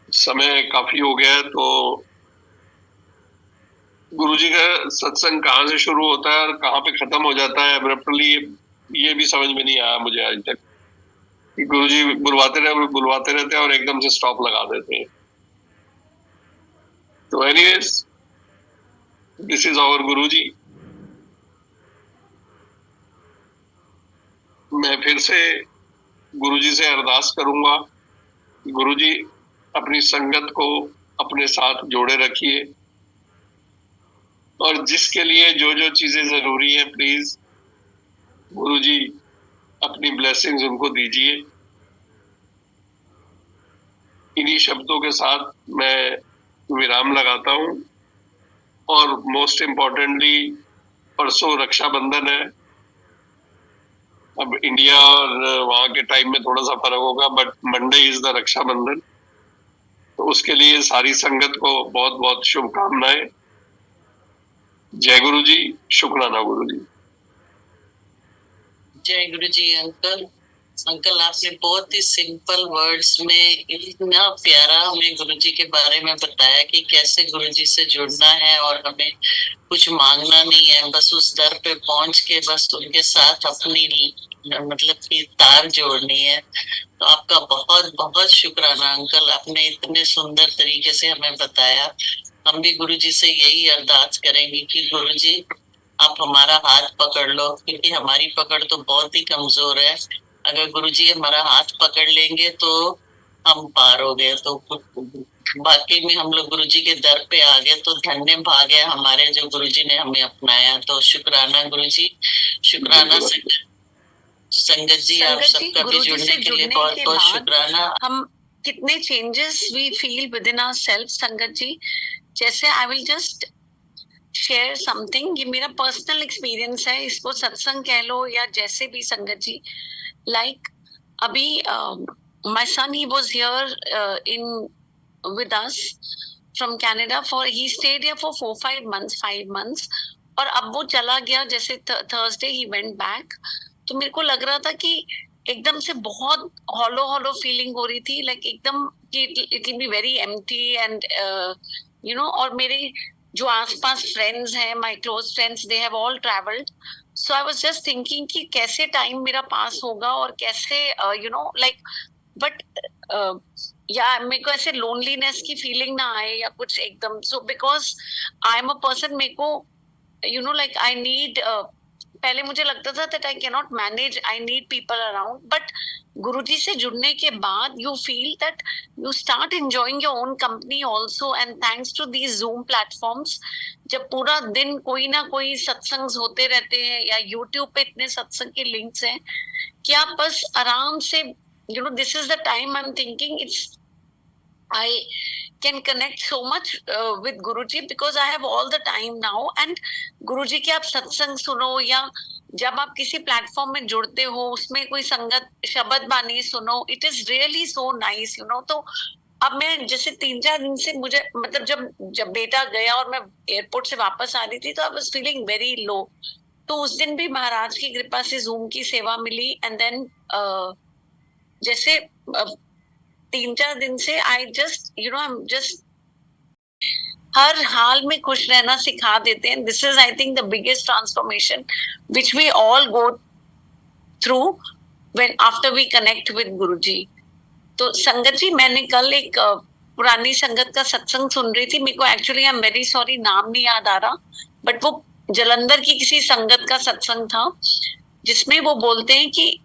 समय काफी हो गया है, तो गुरु जी का सत्संग कहाँ से शुरू होता है और कहाँ पे खत्म हो जाता है एब्रप्टली, ये भी समझ में नहीं आया मुझे आज तक। गुरु जी बुलवाते रहते हैं और एकदम से स्टॉप लगा देते हैं। तो एनीवेज, दिस इज आवर गुरु जी। मैं फिर से गुरु जी से अरदास करूंगा, गुरु जी अपनी संगत को अपने साथ जोड़े रखिए, और जिसके लिए जो जो चीजें जरूरी है, प्लीज गुरु जी अपनी ब्लेसिंग्स उनको दीजिए। इन्हीं शब्दों के साथ मैं विराम लगाता हूं, और मोस्ट इम्पोर्टेंटली परसों रक्षाबंधन है। अब इंडिया और वहां के टाइम में थोड़ा सा फर्क होगा, but Monday is the Rakshabandhan. तो उसके लिए सारी संगत को बहुत बहुत शुभकामनाएं। जय गुरु जी, शुक्राना गुरु जी। जय गुरु जी। अंकल आपने बहुत ही सिंपल वर्ड्स में इतना प्यारा हमें गुरु जी के बारे में बताया कि कैसे गुरु जी से जुड़ना है, और हमें कुछ मांगना नहीं है, बस उस दर पे पहुंच के बस उनके साथ अपनी मतलब की तार जोड़नी है। तो आपका बहुत बहुत शुक्राना अंकल, आपने इतने सुंदर तरीके से हमें बताया। हम भी गुरु जी से यही अरदास करेंगे कि गुरु जी आप हमारा हाथ पकड़ लो, क्योंकि हमारी पकड़ तो बहुत ही कमजोर है। अगर गुरु जी हमारा हाथ पकड़ लेंगे तो हम पार हो गए। तो बाकी में हम लोग गुरु जी के दर पे आ गए, तो धन्य भाग है हमारे जो गुरु जी ने हमें अपनाया। तो शुक्राना गुरु जी, शुक्राना संगत जी, आप सबका भी जुड़ने के लिए बहुत बहुत शुक्राना। हम कितने changes we feel within our self संगत जी। जैसे I will just share something, ये मेरा पर्सनल एक्सपीरियंस है, इसको सत्संग कह लो या जैसे भी संगत जी। लाइक अभी my son he was here in with us from Canada for he stayed here for 5 months, और अब वो चला गया। जैसे थर्सडे ही वेंट बैक, तो मेरे को लग रहा था कि एकदम से बहुत हॉलो फीलिंग हो रही थी, लाइक एकदम कि it will be very empty and you know. और मेरे जो आसपास फ्रेंड्स हैं, my close friends, they have all travelled. So I was just thinking कि कैसे टाइम मेरा पास होगा और कैसे यू नो लाइक, बट या मेरे को ऐसे लोनलीनेस की फीलिंग ना आए या कुछ एकदम। So because I am a person, मेरे को you know like I need, पहले मुझे लगता था that I can not manage, I need people around. But Guruji से जुड़ने के बाद you feel that you start enjoying your own company also, and thanks to these Zoom platforms. जब पूरा दिन कोई ना कोई सत्संग होते रहते हैं, या यूट्यूब पे इतने सत्संग के लिंक्स हैं कि आप बस आराम से, you know, this is the time I'm thinking I can connect so much with Guruji because I have all the time now. And Guruji के आप सत्संग सुनो, या जब आप किसी प्लेटफॉर्म में जुड़ते हो उसमें कोई संगत शब्द बानी सुनो, it is really so nice, you know। तो अब मैं जैसे 3-4 दिन से मुझे मतलब जब बेटा गया और मैं एयरपोर्ट से वापस आ रही थी तो I was feeling very low. तो उस दिन भी महाराज की कृपा से जूम की सेवा मिली एंड देन जैसे 3-4 दिन से I just I am just हर हाल में खुश रहना सिखा देते हैं। This is I think the biggest transformation which we all go through when after we connect with Guruji. तो संगत जी, मैंने कल एक पुरानी संगत का सत्संग सुन रही थी। मेरे को actually I am very sorry, नाम नहीं याद आ रहा, बट वो जलंधर की किसी संगत का सत्संग था जिसमें वो बोलते हैं कि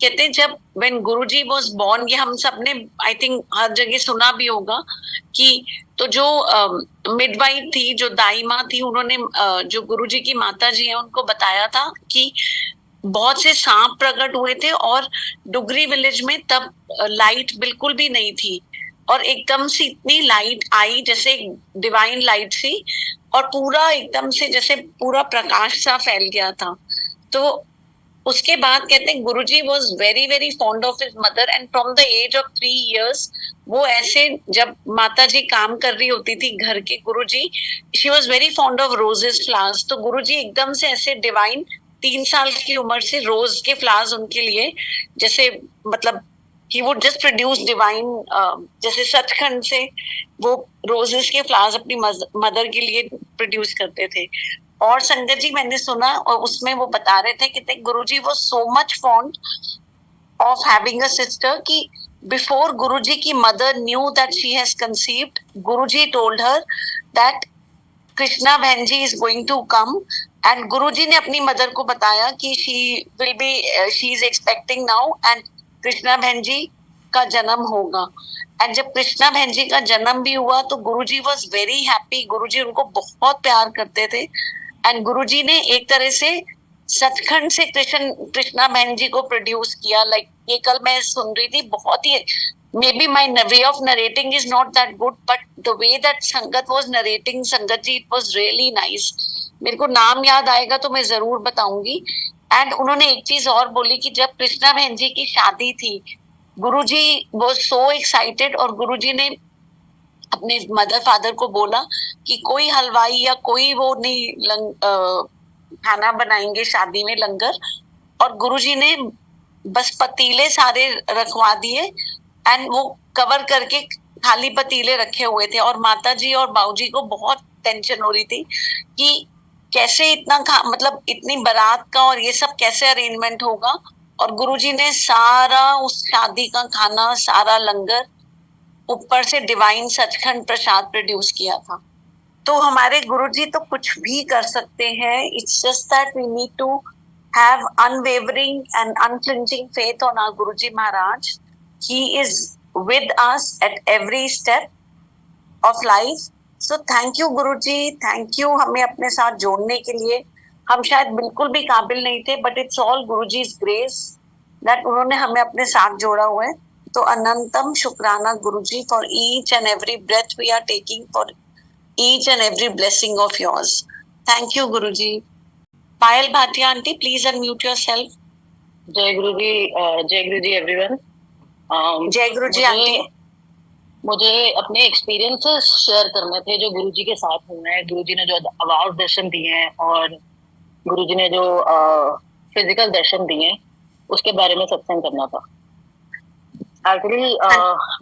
कहते हैं जब व्हेन गुरुजी वाज बोर्न, ये हम सब ने आई थिंक हर जगह सुना भी होगा कि तो जो मिडवाइफ थी, जो दाई माँ थी, उन्होंने जो गुरुजी की माता जी हैं उनको बताया था कि बहुत से सांप प्रकट हुए थे और डुगरी विलेज में तब लाइट बिल्कुल भी नहीं थी और एकदम से इतनी लाइट आई जैसे डिवाइन लाइट सी और पूरा एकदम से जैसे पूरा प्रकाश सा फैल गया था। तो उसके बाद कहते हैं Guruji was very very fond of his mother and from the age of 3 years वो ऐसे जब माता जी काम कर रही होती थी घर के, Guruji she was very fond of roses flowers, तो गुरुजी एकदम से ऐसे डिवाइन 3 साल की उम्र से रोज के फ्लावर्स उनके लिए जैसे मतलब he would just produce divine, जैसे सचखंड से वो रोजेस के फ्लावर्स अपनी मदर के लिए प्रोड्यूस करते थे। और संगत जी मैंने सुना और उसमें वो बता रहे थे कि Guruji was so much fond of having a sister कि बिफोर गुरुजी की mother knew that she has conceived, Guruji told her that Krishna बहन ji is going to come and Guruji ने अपनी मदर को बताया कि she is expecting now and Krishna बहन जी का जन्म होगा। एंड जब कृष्णा बहन जी का जन्म भी हुआ तो गुरुजी वाज वेरी हैप्पी, गुरुजी उनको बहुत प्यार करते थे एंड गुरुजी ने एक तरह से सचखंड से कृष्णा बहन जी को प्रोड्यूस किया। लाइक ये कल मैं सुन रही थी, बहुत ही may be my way of narrating is not that good but the way that Sangat was narrating, Sangat ji, it was really nice. मेरे को नाम याद आएगा तो मैं जरूर बताऊंगी। एंड उन्होंने एक चीज और बोली कि जब कृष्णा बहन जी की शादी थी गुरुजी वाज सो एक्साइटेड और गुरुजी ने अपने मदर फादर को बोला कि कोई हलवाई या कोई वो नहीं खाना बनाएंगे शादी में, लंगर, और गुरुजी ने बस पतीले सारे रखवा दिए एंड वो कवर करके खाली पतीले रखे हुए थे और माता जी और बाऊजी को बहुत टेंशन हो रही थी कि कैसे इतना मतलब इतनी बारात का और ये सब कैसे अरेंजमेंट होगा। और गुरुजी ने सारा उस शादी का खाना, सारा लंगर, ऊपर से डिवाइन सचखंड प्रसाद प्रोड्यूस किया था। तो हमारे गुरुजी तो कुछ भी कर सकते हैं। It's just that we need to have unwavering and unflinching faith on our Guruji Maharaj. He is with us at every step of life. So thank you Guruji, thank you हमें अपने साथ जोड़ने के लिए। हम शायद बिल्कुल भी काबिल नहीं थे but it's all Guruji's grace that उन्होंने हमें अपने साथ जोड़ा हुआ है। तो अनंतम शुक्राना Guruji for each and every breath we are taking, for each and every blessing of yours. Thank you Guruji. Payal Bhatia aunty, please unmute yourself. जय गुरु जी एवरीवन। जय गुरुजी आंटी। मुझे अपने एक्सपीरियंसेस शेयर करने थे जो गुरुजी के साथ हुए हैं। गुरुजी ने जो आवाज दर्शन दिए हैं और गुरुजी ने जो फिजिकल दर्शन दिए हैं उसके बारे में सत्संग करना था। एक्चुअली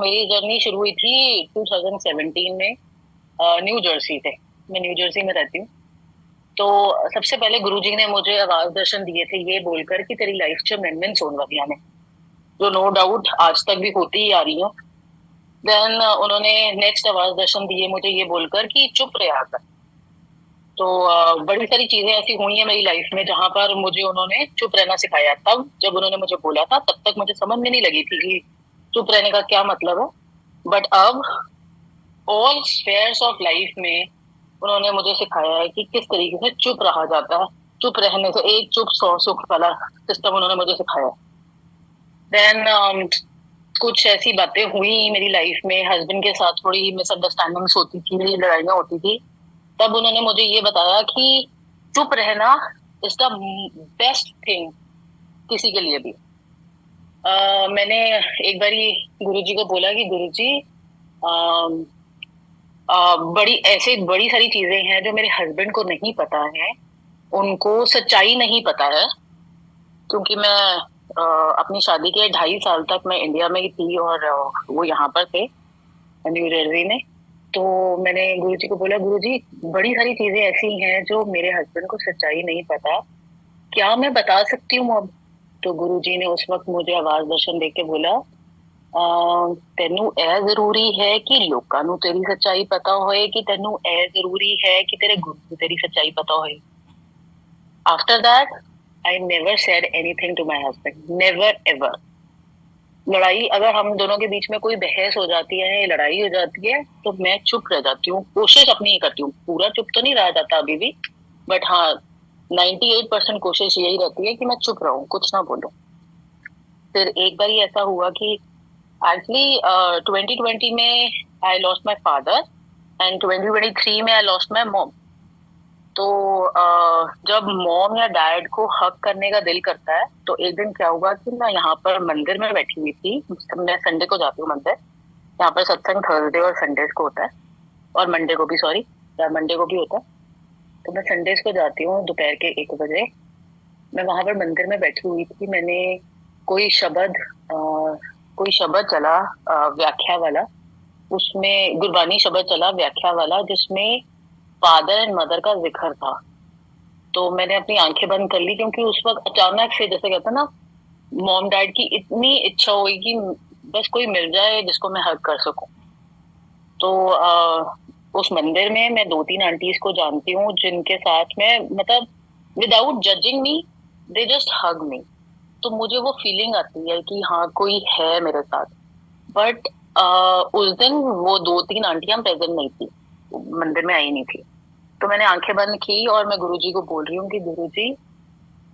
मेरी जर्नी शुरू हुई थी 2017 में न्यू जर्सी से। मैं न्यू जर्सी में रहती हूँ। तो सबसे पहले गुरुजी ने मुझे आवाज दर्शन दिए थे ये बोलकर कि तेरी लाइफ च अमेंडमेंट्स होने वाली हैं, जो नो डाउट आज तक भी होती ही आ रही है। देन उन्होंने नेक्स्ट आवाज दर्शन दिए मुझे ये बोलकर कि चुप रहा कर। तो बड़ी सारी चीजें ऐसी हुई हैं मेरी लाइफ में जहां पर मुझे उन्होंने चुप रहना सिखाया। तब जब उन्होंने मुझे बोला था तब तक मुझे समझ में नहीं लगी थी कि चुप रहने का क्या मतलब है। बट अब ऑल स्फेयर्स ऑफ लाइफ में उन्होंने मुझे सिखाया है कि किस तरीके से चुप रहा जाता है। चुप रहने से एक चुप 100 सुख वाला सिस्टम उन्होंने मुझे सिखाया। देन कुछ ऐसी बातें हुई मेरी लाइफ में, हस्बैंड के साथ थोड़ी मिसअंडरस्टैंडिंग्स होती थी, लड़ाइयाँ होती थी। तब उन्होंने मुझे ये बताया कि चुप रहना इज द बेस्ट थिंग किसी के लिए भी। मैंने एक बारी गुरुजी को बोला कि गुरुजी बड़ी ऐसे बड़ी सारी चीजें हैं जो मेरे हस्बैंड को नहीं पता है, उनको सच्चाई नहीं पता है, क्योंकि मैं अपनी शादी के 2.5 साल तक मैं इंडिया में ही थी और वो यहाँ पर थे न्यू जर्सी में। तो मैंने गुरुजी को बोला, गुरुजी बड़ी सारी चीजें ऐसी हैं जो मेरे हस्बैंड को सच्चाई नहीं पता, क्या मैं बता सकती हूँ अब? तो गुरुजी ने उस वक्त मुझे आवाज दर्शन देके बोला, तेनू ए जरूरी है कि लोकां नू तेरी सच्चाई पता होए कि तेनू ए जरूरी है कि तेरे गुरु नू तेरी सच्चाई पता होए? After that I never said anything to my husband, never ever. लड़ाई अगर हम दोनों के बीच में कोई बहस हो जाती है, लड़ाई हो जाती है, तो मैं चुप रह जाती हूँ, कोशिश अपनी ही करती हूँ, पूरा चुप तो नहीं रहा जाता अभी भी, बट हाँ 98% कोशिश यही रहती है कि मैं चुप रहूं, कुछ ना बोलूं। फिर एक बार ही ऐसा हुआ कि एक्चुअली 2020 में I lost my father and 2023 में आई लॉस्ट माई मॉम। तो जब मॉम या डैड को हक करने का दिल करता है, तो एक दिन क्या हुआ कि मैं यहाँ पर मंदिर में बैठी हुई थी, मैं संडे को जाती हूँ मंदिर, यहाँ पर सत्संग थर्सडे और संडेज को होता है, और मंडे को भी, सॉरी मंडे को भी होता है। तो मैं संडेज को जाती हूँ दोपहर के 1 बजे। मैं वहां पर मंदिर में बैठी हुई थी, मैंने कोई शब्द चला व्याख्या वाला, उसमें गुरबानी शब्द चला व्याख्या वाला, जिसमें फादर एंड मदर का जिक्र था। तो मैंने अपनी आंखें बंद कर ली, क्योंकि उस वक्त अचानक से, जैसे कहते हैं ना, मॉम डैड की इतनी इच्छा हुई कि बस कोई मिल जाए जिसको मैं हग कर सकूं। तो उस मंदिर में मैं 2-3 आंटीज को जानती हूँ, जिनके साथ में, मतलब without judging me, they just hug me. तो मुझे वो फीलिंग आती है कि हाँ कोई है मेरे साथ। बट उस दिन वो 2-3 आंटियां प्रेजेंट नहीं थी, मंदिर में आई नहीं थी। तो मैंने आंखें बंद की और मैं गुरुजी को बोल रही हूँ कि गुरुजी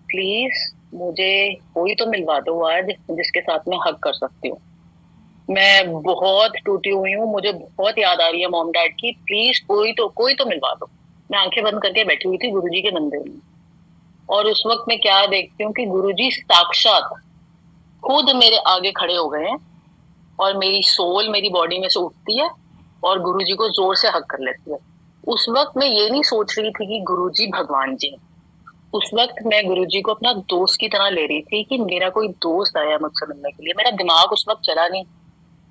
प्लीज मुझे कोई तो मिलवा दो आज, जिसके साथ मैं हग कर सकती हूँ। मैं बहुत टूटी हुई हूँ, मुझे बहुत याद आ रही है मॉम डैड की, प्लीज कोई तो मिलवा दो। मैं आंखें बंद करके बैठी हुई थी गुरुजी के मंदिर में, और उस वक्त मैं क्या देखती हूँ कि गुरुजी साक्षात खुद मेरे आगे खड़े हो गए हैं, और मेरी सोल मेरी बॉडी में से उठती है और गुरुजी को जोर से हक कर लेती है। उस वक्त मैं ये नहीं सोच रही थी कि गुरुजी भगवान जी हैं। उस वक्त मैं गुरुजी को अपना दोस्त की तरह ले रही थी, कि मेरा कोई दोस्त आया मुझसे मिलने के लिए। मेरा दिमाग उस वक्त चला नहीं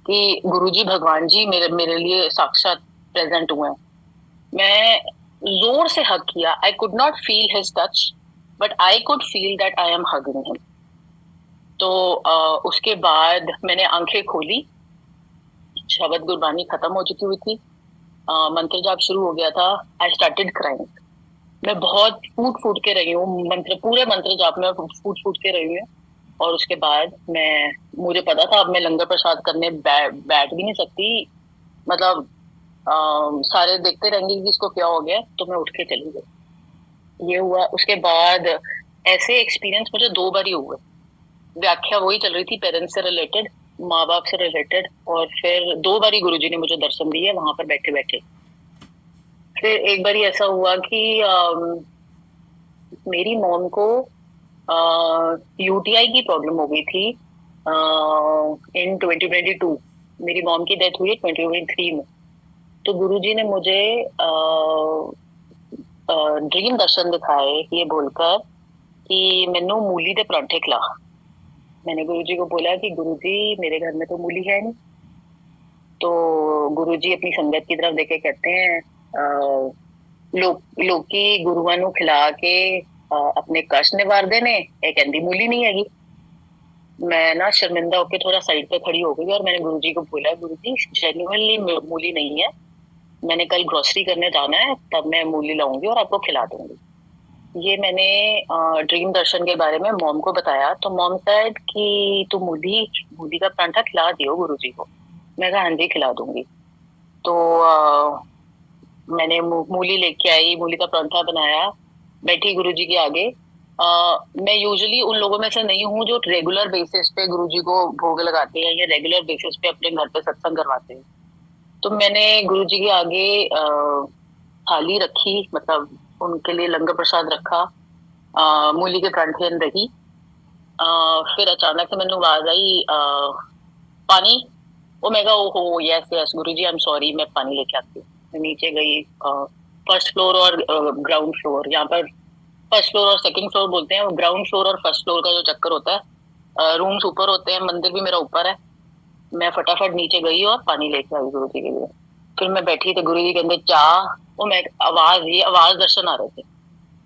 कि गुरुजी भगवान जी मेरे लिए साक्षात प्रेजेंट हुए हैं। मैं जोर से हग किया। I could not feel his touch, but I could feel that I am hugging him. तो उसके बाद मैंने आंखें खोली, शब्द गुरबानी खत्म हो चुकी हुई थी, मंत्र जाप शुरू हो गया था। I started crying. मैं बहुत फूट के रही हूँ, पूरे मंत्र जाप में फूट के रही हूँ। और उसके बाद मुझे पता था अब मैं लंगर प्रसाद करने बैठ भी नहीं सकती, मतलब सारे देखते रहेंगे कि इसको क्या हो गया, तो मैं उठ के चली गई। ये हुआ। उसके बाद ऐसे एक्सपीरियंस मुझे 2 बार ही हुए। व्याख्या वही चल रही थी, पेरेंट्स से रिलेटेड, माँ बाप से रिलेटेड, और फिर 2 बार ही गुरुजी ने मुझे दर्शन दिए वहां पर बैठे बैठे। फिर एक बार ऐसा हुआ कि मेरी मॉम को यूटीआई की प्रॉब्लम हो गई थी इन 2022। मेरी मॉम की डेथ हुई है 2023 में। तो गुरुजी ने मुझे ड्रीम दर्शन दिखाए ये बोलकर कि मैनू मूली के परांठे खिला। मैंने गुरुजी को बोला कि गुरुजी मेरे घर में तो मूली है नहीं। तो गुरुजी अपनी संगत की तरफ देखे कहते हैं लोकी गुरुआं नू खिला के अपने कष्ट निवार देने, कहती मूली नहीं हैगी। मैं ना शर्मिंदा होकर थोड़ा साइड पे खड़ी हो गई और मैंने गुरुजी को बोला, गुरुजी जेन्युइनली मूली नहीं है, मैंने कल ग्रोसरी करने जाना है, तब मैं मूली लाऊंगी और आपको खिला दूंगी। ये मैंने ड्रीम दर्शन के बारे में मॉम को बताया। तो मॉम सेड कि तू मूली का परांठा खिला दियो गुरुजी को। मैं कहा हाँ जी खिला दूंगी। तो मैंने मूली लेके आई, मूली का परांठा बनाया, बैठी गुरुजी के आगे। मैं यूजुअली उन लोगों में से नहीं हूँ जो रेगुलर बेसिस पे गुरुजी को भोग लगाते हैं या रेगुलर बेसिस पे अपने घर पे सत्संग करवाते हैं। तो मैंने गुरुजी के आगे थाली रखी, मतलब उनके लिए लंगर प्रसाद रखा, मूली के परांठे दही। फिर अचानक से मैंने आवाज आई पानी। वो मैं कहा ओहो yes yes Guruji I am sorry, मैं पानी लेके आती हूँ। मैं नीचे गई, फर्स्ट फ्लोर और ग्राउंड फ्लोर, यहाँ पर फर्स्ट फ्लोर और सेकंड फ्लोर बोलते हैं, ग्राउंड फ्लोर और फर्स्ट फ्लोर का जो चक्कर होता है, रूम्स ऊपर होते हैं, मंदिर भी मेरा ऊपर है। मैं फटाफट नीचे गई और पानी लेके आई गुरुजी के लिए। फिर मैं बैठी, तो गुरुजी के अंदर चाह, वो मैं आवाज दर्शन आ रहे थे,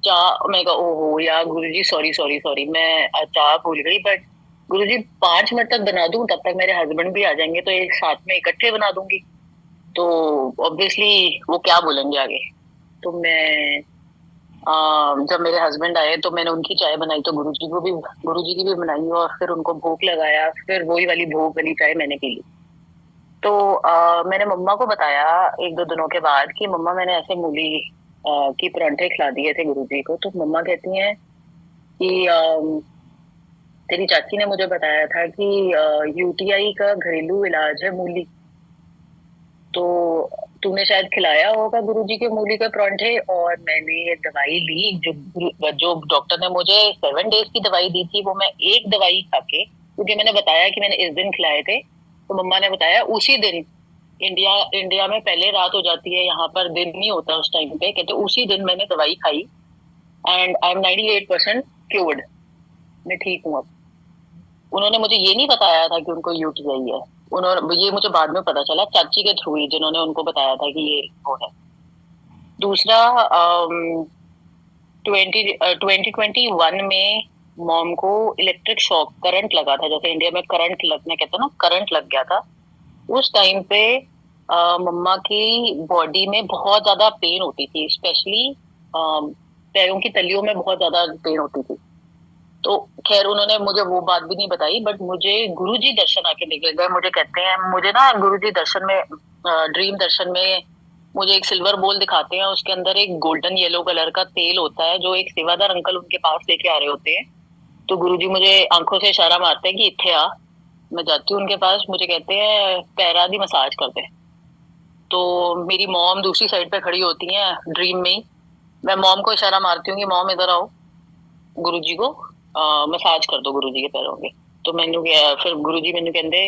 चाह, मैं कहा ओहो यार गुरुजी सॉरी सॉरी सॉरी, मैं चाह भूल गई, बट गुरुजी 5 मिनट तक बना दूं, तब तक मेरे हस्बैंड भी आ जाएंगे, तो एक साथ में इकट्ठे बना दूंगी, तो ऑब्वियसली वो क्या बोलेंगे आगे। तो मैं जब मेरे हस्बैंड आए तो मैंने उनकी चाय बनाई, तो गुरुजी की भी बनाई, और फिर उनको भूख लगाया, फिर वही वाली भूख वाली चाय मैंने पी ली। तो मैंने मम्मा को बताया 1-2 दिनों के बाद कि मम्मा मैंने ऐसे मूली की परांठे खिला दिए थे गुरुजी को। तो मम्मा कहती हैं कि तेरी चाची ने मुझे बताया था कि यूटीआई का घरेलू इलाज है मूली, तो तूने शायद खिलाया होगा गुरुजी के मूली के परांठे, और मैंने दवाई ली, जो डॉक्टर ने मुझे 7 डेज की दवाई दी थी, वो मैं एक दवाई खा के, क्योंकि मैंने बताया कि मैंने इस दिन खिलाए थे, तो मम्मा ने बताया उसी दिन, इंडिया में पहले रात हो जाती है, यहाँ पर दिन नहीं होता उस टाइम पे, कहते उसी दिन मैंने दवाई खाई एंड आई एम 98% क्योर्ड, मैं ठीक हूँ अब। उन्होंने मुझे ये नहीं बताया था कि उनको यूटीआई है, ये मुझे बाद में पता चला चाची के थ्रू ही, जिन्होंने उनको बताया था कि ये वो है। दूसरा 2021 में मॉम को इलेक्ट्रिक शॉक, करंट लगा था, जैसे इंडिया में करंट लगना कहते हैं ना, करंट लग गया था। उस टाइम पे मम्मा की बॉडी में बहुत ज्यादा पेन होती थी, स्पेशली पैरों की तलियों में बहुत ज्यादा पेन होती थी। तो खैर उन्होंने मुझे वो बात भी नहीं बताई, बट मुझे गुरुजी दर्शन आके देखे गए, मुझे कहते हैं, मुझे ना गुरुजी दर्शन में, ड्रीम दर्शन में मुझे एक सिल्वर बोल दिखाते हैं, उसके अंदर एक गोल्डन येलो कलर का तेल होता है, जो एक सेवादार अंकल उनके पास लेके आ रहे होते हैं। तो गुरुजी मुझे आंखों से इशारा मारते हैं कि इत्थे आ। मैं जाती हूँ उनके पास, मुझे कहते हैं पैरा दी मसाज कर दे। तो मेरी मॉम दूसरी साइड पे खड़ी होती है ड्रीम में ही, मैं मॉम को इशारा मारती हूँ कि मॉम इधर आओ, गुरुजी को मसाज कर दो गुरुजी के पैरों के। तो मैंने फिर गुरुजी मैंने कहते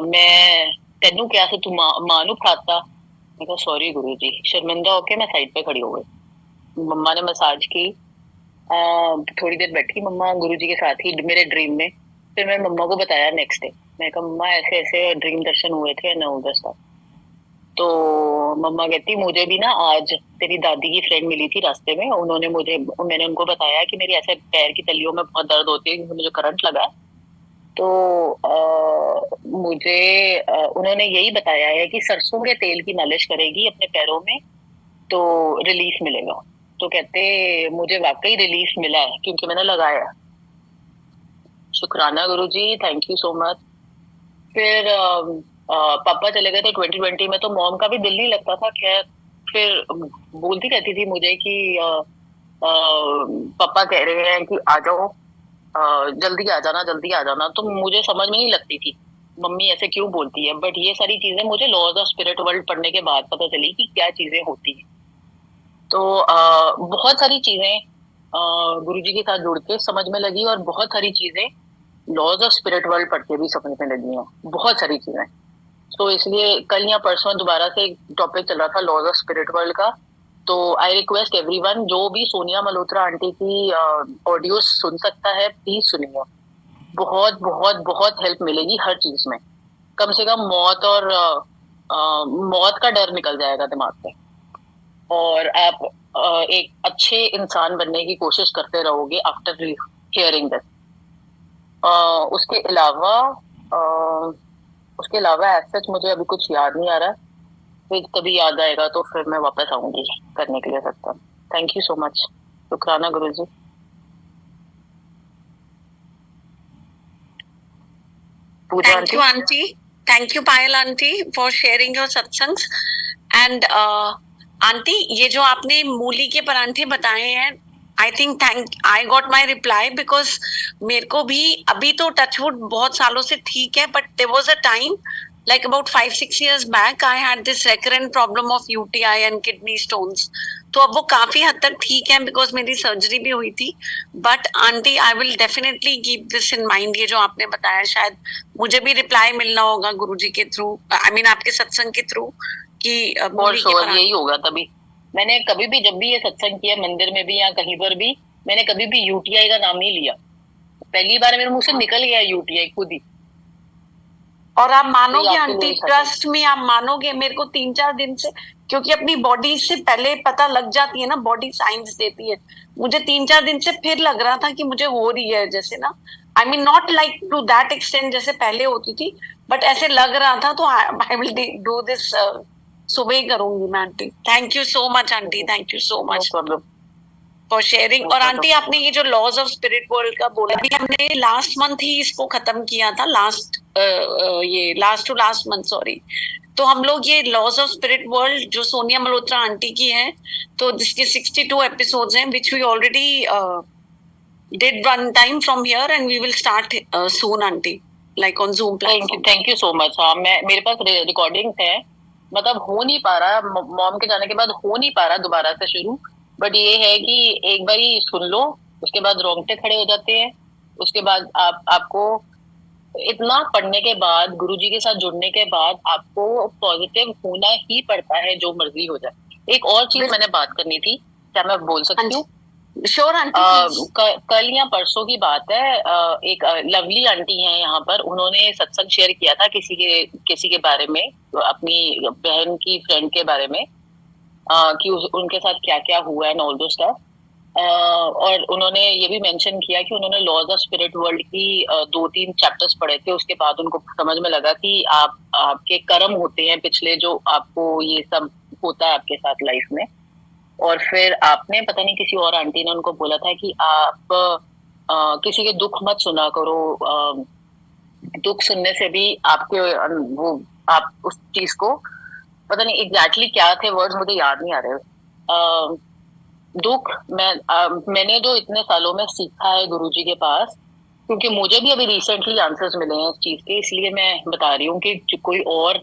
मैं तेनू क्या से तू मां नू फड़ाता। मैं कहा सॉरी गुरुजी, शर्मिंदा होके मैं साइड पे खड़ी हो गई। मम्मा ने मसाज की, थोड़ी देर बैठी मम्मा गुरुजी के साथ ही मेरे ड्रीम में। फिर मैं मम्मा को बताया नेक्स्ट डे, मैं कहा मम्मा ऐसे ऐसे ड्रीम दर्शन हुए थे ना उधर साथ। तो मम्मा कहती मुझे भी ना आज तेरी दादी की फ्रेंड मिली थी रास्ते में, मैंने उनको बताया कि मेरी ऐसे पैर की तलियों में बहुत दर्द होती है क्योंकि मुझे करंट लगा। तो मुझे उन्होंने यही बताया है कि सरसों के तेल की मालिश करेगी अपने पैरों में तो रिलीफ मिलेगा। तो कहते मुझे वाकई रिलीफ मिला है क्योंकि मैंने लगाया। शुक्राना गुरुजी, थैंक यू सो मच। फिर पापा चले गए थे 2020 में, तो मॉम का भी दिल नहीं लगता था। खैर फिर बोलती रहती थी मुझे कि पापा कह रहे हैं कि आ जाओ, जल्दी आ जाना जल्दी आ जाना। तो मुझे समझ में नहीं लगती थी मम्मी ऐसे क्यों बोलती है, बट ये सारी चीजें मुझे लॉज ऑफ स्पिरिट वर्ल्ड पढ़ने के बाद पता चली कि क्या चीजें होती हैं। तो बहुत सारी चीजें गुरुजी के साथ जुड़ के समझ में लगी, और बहुत सारी चीजें लॉज ऑफ स्पिरिट वर्ल्ड पढ़ के भी समझ में लगी हैं, बहुत सारी चीजें। तो इसलिए कल या परसों दोबारा से एक टॉपिक चल रहा था लॉज ऑफ स्पिरिट वर्ल्ड का। तो आई रिक्वेस्ट एवरीवन, जो भी सोनिया मल्होत्रा आंटी की ऑडियो सुन सकता है प्लीज सुनिए, बहुत बहुत बहुत हेल्प मिलेगी हर चीज में। कम से कम मौत का डर निकल जाएगा दिमाग से, और आप एक अच्छे इंसान बनने की कोशिश करते रहोगे आफ्टर हियरिंग दिस। उसके अलावा एज सच मुझे अभी कुछ याद नहीं आ रहा, फिर कभी याद आएगा तो फिर मैं वापस आऊंगी करने के लिए सकता। थैंक यू सो मच, शुक्राना गुरुजी। Thank you, auntie. Thank you, Payal auntie, for sharing your satsangs. And auntie, ये जो आपने मूली के परांठे बताए हैं, I think I got my reply because मेरे को भी अभी तो टचवुड बहुत सालों से ठीक है, but there was a time like about 5-6 years back I had this recurrent problem of UTI and kidney stones. तो अब वो काफी हद तक ठीक है बिकॉज मेरी सर्जरी भी हुई थी. But aunty I will definitely keep this in mind. ये जो आपने बताया शायद मुझे भी रिप्लाई मिलना होगा गुरुजी के थ्रू, आई मीन आपके सत्संग के थ्रू कि यही होगा. तभी मैंने कभी भी जब भी ये सत्संग किया मंदिर में भी या कहीं पर भी मैंने कभी भी यूटीआई का नाम नहीं लिया. पहली बार मेरे मुंह से निकल गया यूटीआई खुद ही. और आप मानोगे आंटी, ट्रस्ट में आप मानोगे, मेरे को 3-4 दिन से, क्योंकि अपनी बॉडी से पहले पता लग जाती है ना, बॉडी साइंस देती है. मुझे 3-4 दिन से फिर लग रहा था कि मुझे हो रही है जैसे ना, I mean not like to that extent जैसे पहले होती थी, बट ऐसे लग रहा था. तो आई विल डू दिस, सुबह ही करूंगी मैं aunty. Thank you so much aunty, thank you so much for sharing. और आंटी आपने ये जो लॉज ऑफ स्पिरिट वर्ल्ड का बोला, अभी हमने लास्ट मंथ ही इसको खत्म किया था, last to last month sorry. तो हम लोग ये लॉज ऑफ स्पिरिट वर्ल्ड जो सोनिया मल्होत्रा आंटी की है, तो जिसके 62 एपिसोड्स हैं which we already did one time from here and we will start soon aunty, like on Zoom platform. Thank you so much. हाँ, मेरे पास रिकॉर्डिंग्स है, मतलब हो नहीं पा रहा, मॉम के जाने के बाद हो नहीं पा रहा दोबारा से शुरू. बट ये है कि एक बार ही सुन लो, उसके बाद रोंगटे खड़े हो जाते हैं. उसके बाद आपको इतना पढ़ने के बाद, गुरुजी के साथ जुड़ने के बाद आपको पॉजिटिव होना ही पड़ता है, जो मर्जी हो जाए. एक और चीज मैंने बात करनी थी, क्या मैं बोल सकती हूँ? Sure aunty. कल या परसों की बात है, एक लवली आंटी हैं यहाँ पर, उन्होंने सत्संग शेयर किया था किसी के बारे में, अपनी बहन की फ्रेंड के बारे में, कि उनके साथ क्या क्या हुआ एंड ऑल दो स्टफ. और उन्होंने ये भी मेंशन किया कि उन्होंने लॉज ऑफ स्पिरिट वर्ल्ड की 2-3 चैप्टर्स पढ़े थे. उसके बाद उनको समझ में लगा कि आपके कर्म होते हैं पिछले, जो आपको ये सब होता है आपके साथ लाइफ में. और फिर आपने पता नहीं किसी और आंटी ने उनको बोला था कि आप किसी के दुख मत सुना करो, दुख सुनने से भी आपके आप उस चीज को, पता नहीं एग्जैक्टली क्या थे वर्ड्स, मुझे याद नहीं आ रहे. दुख मैंने जो इतने सालों में सीखा है गुरुजी के पास, क्योंकि मुझे भी अभी रिसेंटली आंसर्स मिले हैं इस चीज के, इसलिए मैं बता रही हूँ कि कोई और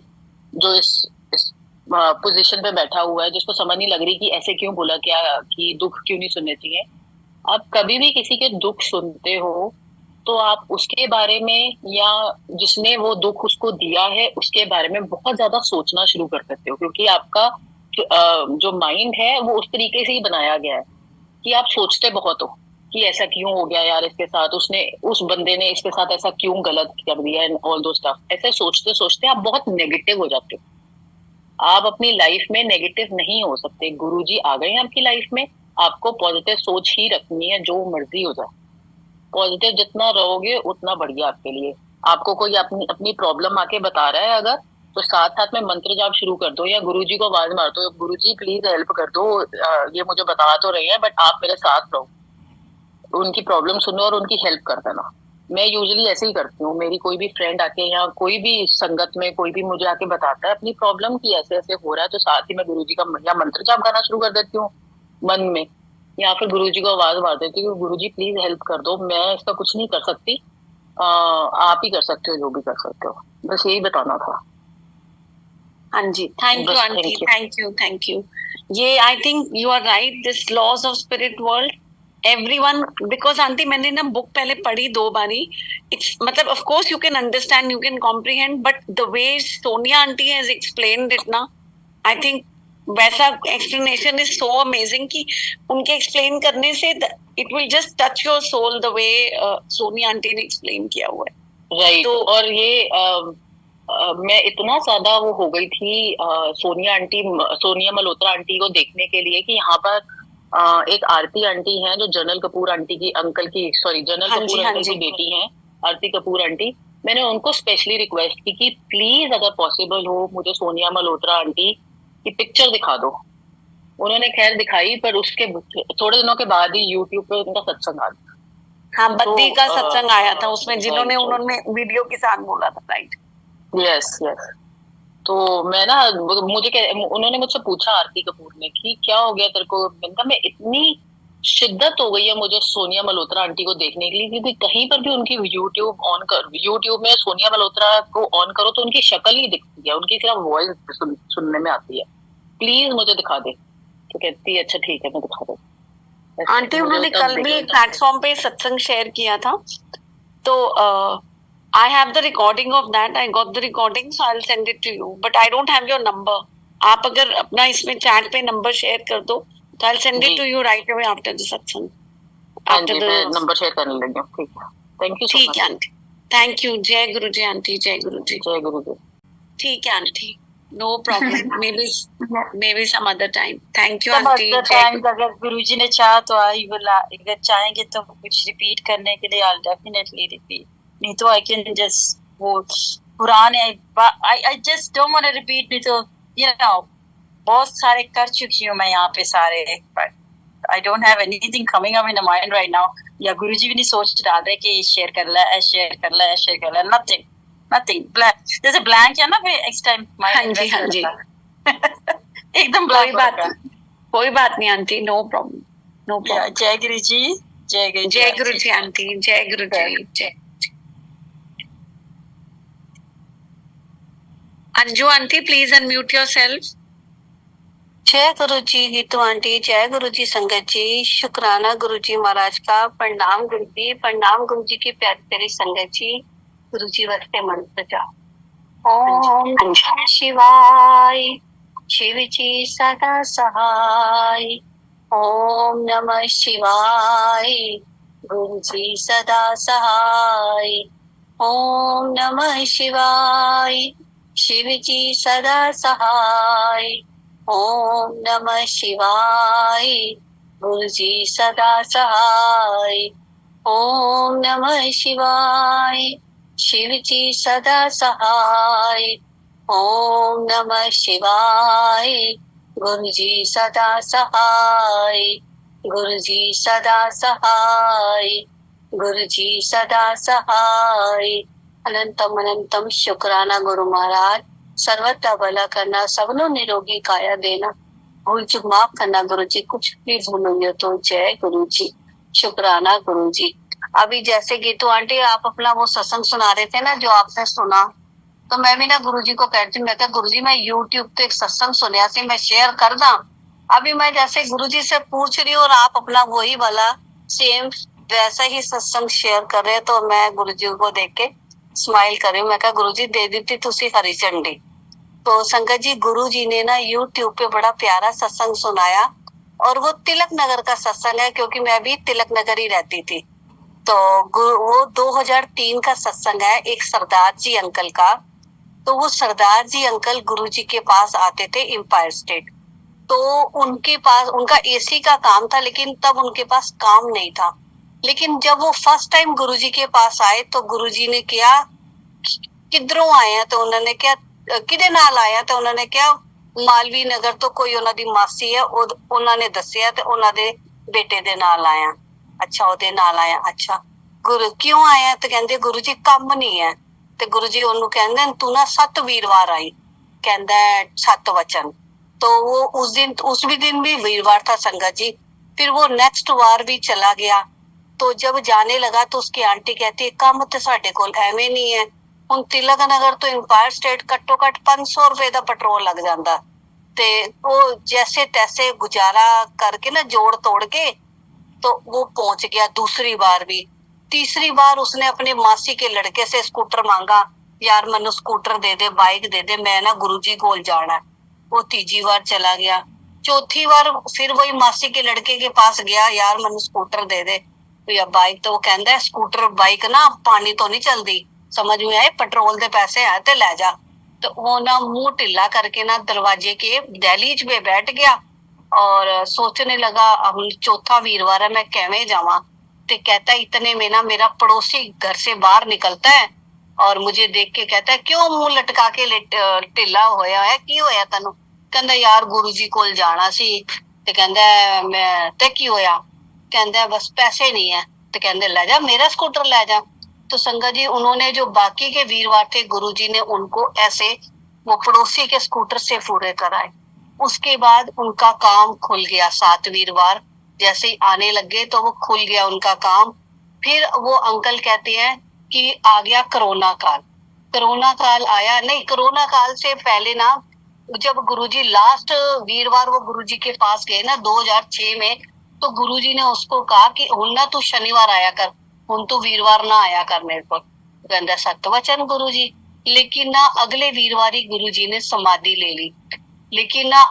जो इस पोजीशन पे बैठा हुआ है, जिसको समझ नहीं लग रही कि ऐसे क्यों बोला, क्या कि दुख क्यों नहीं सुनने चाहिए. आप कभी भी किसी के दुख सुनते हो तो आप उसके बारे में, या जिसने वो दुख उसको दिया है उसके बारे में बहुत ज्यादा सोचना शुरू कर सकते हो, क्योंकि आपका जो माइंड है वो उस तरीके से ही बनाया गया है कि आप सोचते बहुत हो कि ऐसा क्यों हो गया यार इसके साथ, उस बंदे ने इसके साथ ऐसा क्यों गलत कर दिया एंड ऑल दो स्टफ. ऐसे सोचते सोचते आप बहुत नेगेटिव हो जाते हो. आप अपनी लाइफ में नेगेटिव नहीं हो सकते. गुरुजी आ गए हैं आपकी लाइफ में, आपको पॉजिटिव सोच ही रखनी है, जो मर्जी हो जाए. पॉजिटिव जितना रहोगे उतना बढ़िया आपके लिए. आपको कोई अपनी प्रॉब्लम आके बता रहा है अगर, तो साथ साथ में मंत्र जाप शुरू कर दो, या गुरुजी को आवाज मार दो, गुरुजी प्लीज हेल्प कर दो, ये मुझे बता तो रहे हैं बट आप मेरे साथ रहो. उनकी प्रॉब्लम सुनो और उनकी हेल्प कर देना. मैं यूजुअली ऐसे ही करती हूँ. मेरी कोई भी फ्रेंड आके या कोई भी संगत में कोई भी मुझे आके बताता है अपनी प्रॉब्लम की ऐसे ऐसे हो रहा है, तो साथ ही मैं गुरुजी का या मंत्र जाप गाना शुरू कर देती हूँ मन में, या फिर गुरुजी को आवाज मार देती हूँ, गुरुजी प्लीज हेल्प कर दो, मैं इसका कुछ नहीं कर सकती, आप ही कर सकते हो जो भी कर सकते हो. बस यही बताना था. हाँ जी, thank you aunty, thank you. ये I think you are right, this laws of spirit world, everyone, because aunty मैंने ना बुक पहले पढ़ी 2 बारी. इट्स मतलब of course you can understand, you can comprehend, but the way Sonia aunty has explained it ना, आई थिंक वैसा एक्सप्लेनेशन इज सो अमेजिंग कि उनके एक्सप्लेन करने से it will just touch your soul the way Sonia aunty ने एक्सप्लेन किया हुआ है. राइट. तो और ये मैं इतना ज्यादा वो हो गई थी सोनिया मल्होत्रा आंटी को देखने के लिए, कि यहाँ पर एक आरती आंटी हैं जो जनरल कपूर आंटी की अंकल की बेटी हैं, आरती कपूर आंटी. मैंने उनको स्पेशली रिक्वेस्ट की कि प्लीज अगर पॉसिबल हो मुझे सोनिया मल्होत्रा आंटी की पिक्चर दिखा दो. उन्होंने खैर दिखाई, पर उसके थोड़े दिनों के बाद ही यूट्यूब पे उनका सत्संग आ गया. हाँ, बद्दी का सत्संग आया था उसमें, जिन्होंने उन्होंने वीडियो के साथ बोला था. राइट. यस. तो मैं ना, उन्होंने मुझसे पूछा आरती कपूर ने कि क्या हो गया तेरे को. मैं इतनी शिद्दत हो गई है मुझे सोनिया मल्होत्रा आंटी को देखने के लिए, क्योंकि कहीं पर भी उनकी यूट्यूब में सोनिया मल्होत्रा को ऑन करो तो उनकी शक्ल ही दिखती है, उनकी सिर्फ वॉइस सुनने में आती है। प्लीज मुझे दिखा दे। तो कहती है अच्छा ठीक है मैं दिखा दूँ। आंटी उन्होंने कल भी एक प्लेटफॉर्म पे सत्संग शेयर किया था, तो I have the recording of that, I got the recording, so I will send it to you, but I don't have your number. आप अगर अपना इसमें चैट पे नंबर शेयर कर दो तो I will send it to you right away after the satsang, after the number share करने लगी हूं। ठीक है, थैंक यू। ठीक है आंटी, थैंक यू। जय गुरु जी आंटी, जय गुरु जी। जय गुरु जी। ठीक है aunty, no problem, maybe some other time. Thank you some aunty. other time अगर गुरुजी ने चाहा तो आई विल, अगर चाहेंगे तो कुछ रिपीट करने के लिए I'll definitely repeat, नहीं तो I can just वो पुराने I just don't want to repeat, नहीं तो you know बहुत सारे कर चुकी हूँ मैं यहाँ पे सारे, but I don't have anything coming up in the mind right now, या गुरुजी भी नहीं सोच डाल रहे कि शेयर कर ला, शेयर कर ला, शेयर कर ला, nothing blank, जैसे blank है ना फिर next time हाँ जी एकदम blank। कोई बात नहीं aunty, no problem, no problem. जय गुरु जी, जय गुरु जी, जय गुरु जी आंटी, जय गुरु जी, जय। Anju aunty please unmute yourself. जय गुरु जी गीतू आंटी, जय गुरु जी संगत जी, शुक्राना गुरु जी महाराज का, प्रणाम गुरु जी, प्रणाम गुरु जी की प्यारी प्यारी संगत जी। गुरु जी वास्ते मंत्र जाओ। ओम नमः शिवाय, शिव जी सदा सहाय। ओम नमः शिवाय, गुरु जी सदा सहाय। ओम नमः शिवाय, शिव जी सदा सहाय। ओम नमः शिवाय, गुरु जी सदा सहाय। ओम नमः शिवाय, शिव जी सदा सहाय। ओम नमः शिवाय, गुरु जी सदा सहाय। गुरु जी सदा सहाय, गुरु जी सदा सहाय। अनंतम अनंतम शुक्राना गुरु महाराज, सर्वथा भला करना, सबनो निरोगी काया देना, भूल चूक माफ करना गुरु जी, कुछ भी भूलोगे तो। जय गुरु जी, शुक्राना गुरु जी। अभी जैसे गीतू आंटी आप अपना वो सत्संग सुना रहे थे ना जो आपने सुना, तो मैं भी ना गुरु जी को कहती हूँ, मैं कहा गुरु जी मैं यूट्यूब पे एक सत्संग सुनया से मैं शेयर कर दा। अभी मैं जैसे गुरु जी से पूछ रही हूँ और आप अपना वही वाला सेम वैसा ही सत्संग शेयर कर रहे, तो मैं गुरु जी को देख के स्माइल कर रही हूँ। मैं कहा गुरु जी दे दी तुसी हरी झंडी। तो संगत जी गुरु जी ने ना यूट्यूब पे बड़ा प्यारा सत्संग सुनाया, और वो तिलक नगर का सत्संग है, क्योंकि मैं भी तिलक नगर ही रहती थी। तो वो 2003 का सत्संग है, एक सरदार जी अंकल का। तो वो सरदार जी अंकल गुरु जी के पास आते थे एम्पायर स्टेट। तो उनके पास उनका एसी का काम था, लेकिन तब उनके पास काम नहीं था। लेकिन जब वो फर्स्ट टाइम गुरु जी के पास आए तो गुरु जी ने क्या, किधरों आए हैं, तो उन्होंने क्या किदे नाल आया, तो उन्होंने क्या मालवी नगर तो कोई उन्हों दी मासी है, उन्होंने दसिया ते उन्हों दे बेटे दे नाल आया। अच्छा ओदे नाल आया, अच्छा गुरु क्यों आया, तो कहंदे गुरु जी काम नहीं है। ते गुरु जी ओनू कहंदे तू ना 7 वीरवार आई, कहंदा 7 वचन। तो वो उस दिन भी वीरवार था संगत जी। फिर वो नेक्स्ट वार भी चला गया। तो जब जाने लगा तो उसकी आंटी कहती है काम तो साडे कोल एवें नहीं है, हुण तिलक नगर तो एम्पायर स्टेट घट्टो घट 500 रुपए का पेट्रोल लग जाता। ते वो जैसे तैसे गुजारा करके ना जोड़ तोड़ के तो वो पहुंच गया दूसरी बार भी। तीसरी बार उसने अपने मासी के लड़के से स्कूटर मांगा, यार मनु स्कूटर दे दे, बाइक दे दे, मैं ना गुरुजी कोल जाना है। वो तीजी बार चला गया। चौथी बार फिर वही मासी के लड़के के पास गया, यार मनु स्कूटर दे दे या बाइक। तो वो कहता है स्कूटर बाइक ना पानी तो नहीं चलती, समझ में आए, पेट्रोल के पैसे है तो ले जा। तो वो ना मुंह ढिला करके ना दरवाजे के दहलीज पे बैठ गया और सोचने लगा अब चौथा वीरवार है, मैं कैवे जावा। तो कहता है इतने में ना मेरा पड़ोसी घर से बाहर निकलता है और मुझे देख के कहता है क्यों मुंह लटका के ढिला होया है, की होया तैनू? कहंदा यार गुरु जी कोल जाना सी। ते कहंदा मैं ते की होया? कहंदा बस पैसे नहीं है। तो कहंदे ले जा मेरा स्कूटर ले जा। तो संगत जी उन्होंने जो बाकी के वीरवार थे गुरु जी ने उनको ऐसे वो पड़ोसी के स्कूटर से पूरे कराए। उसके बाद उनका काम खुल गया 7 वीरवार। जैसे ही आने लगे तो वो खुल गया उनका काम। फिर वो अंकल कहते हैं कि आ गया कोरोना काल। कोरोना काल आया, नहीं कोरोना काल से पहले ना, जब गुरुजी लास्ट वीरवार वो गुरुजी के पास गए ना 2006 में, तो गुरुजी ने उसको कहा कि हुन ना तू शनिवार आया कर, हुन तू वीरवार ना आया कर मेरे को। कहता सत्यवचन गुरुजी। लेकिन ना अगले वीरवार ही गुरुजी ने समाधि ले ली। लेकिन ना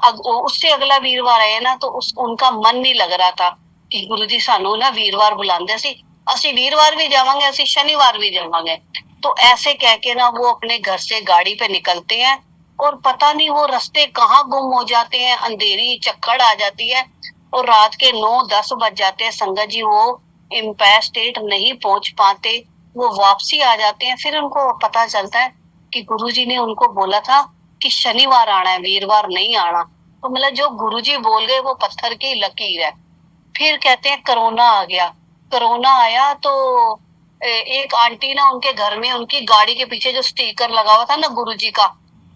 उससे अगला वीरवार आया ना तो उनका मन नहीं लग रहा था कि गुरुजी सानू ना वीरवार बुलांदे सी, ਅਸੀਂ वीरवार भी जावांगे, ਅਸੀਂ शनिवार भी जावांगे। तो ऐसे कह के ना वो अपने घर से गाड़ी पे निकलते हैं और पता नहीं वो रास्ते कहाँ गुम हो जाते हैं, अंधेरी चक्कड़ आ जाती है और रात के 9-10 बज जाते हैं। संगत जी वो एम्पायर स्टेट नहीं पहुंच पाते, वो वापसी आ जाते हैं। फिर उनको पता चलता है कि गुरुजी ने उनको बोला था कि शनिवार आना है, वीरवार नहीं आना। तो मतलब जो गुरुजी बोल गए वो पत्थर की लकीर है। फिर कहते हैं कोरोना आ गया। कोरोना आया तो एक आंटी ना उनके घर में उनकी गाड़ी के पीछे जो स्टिकर लगा हुआ था ना गुरुजी का,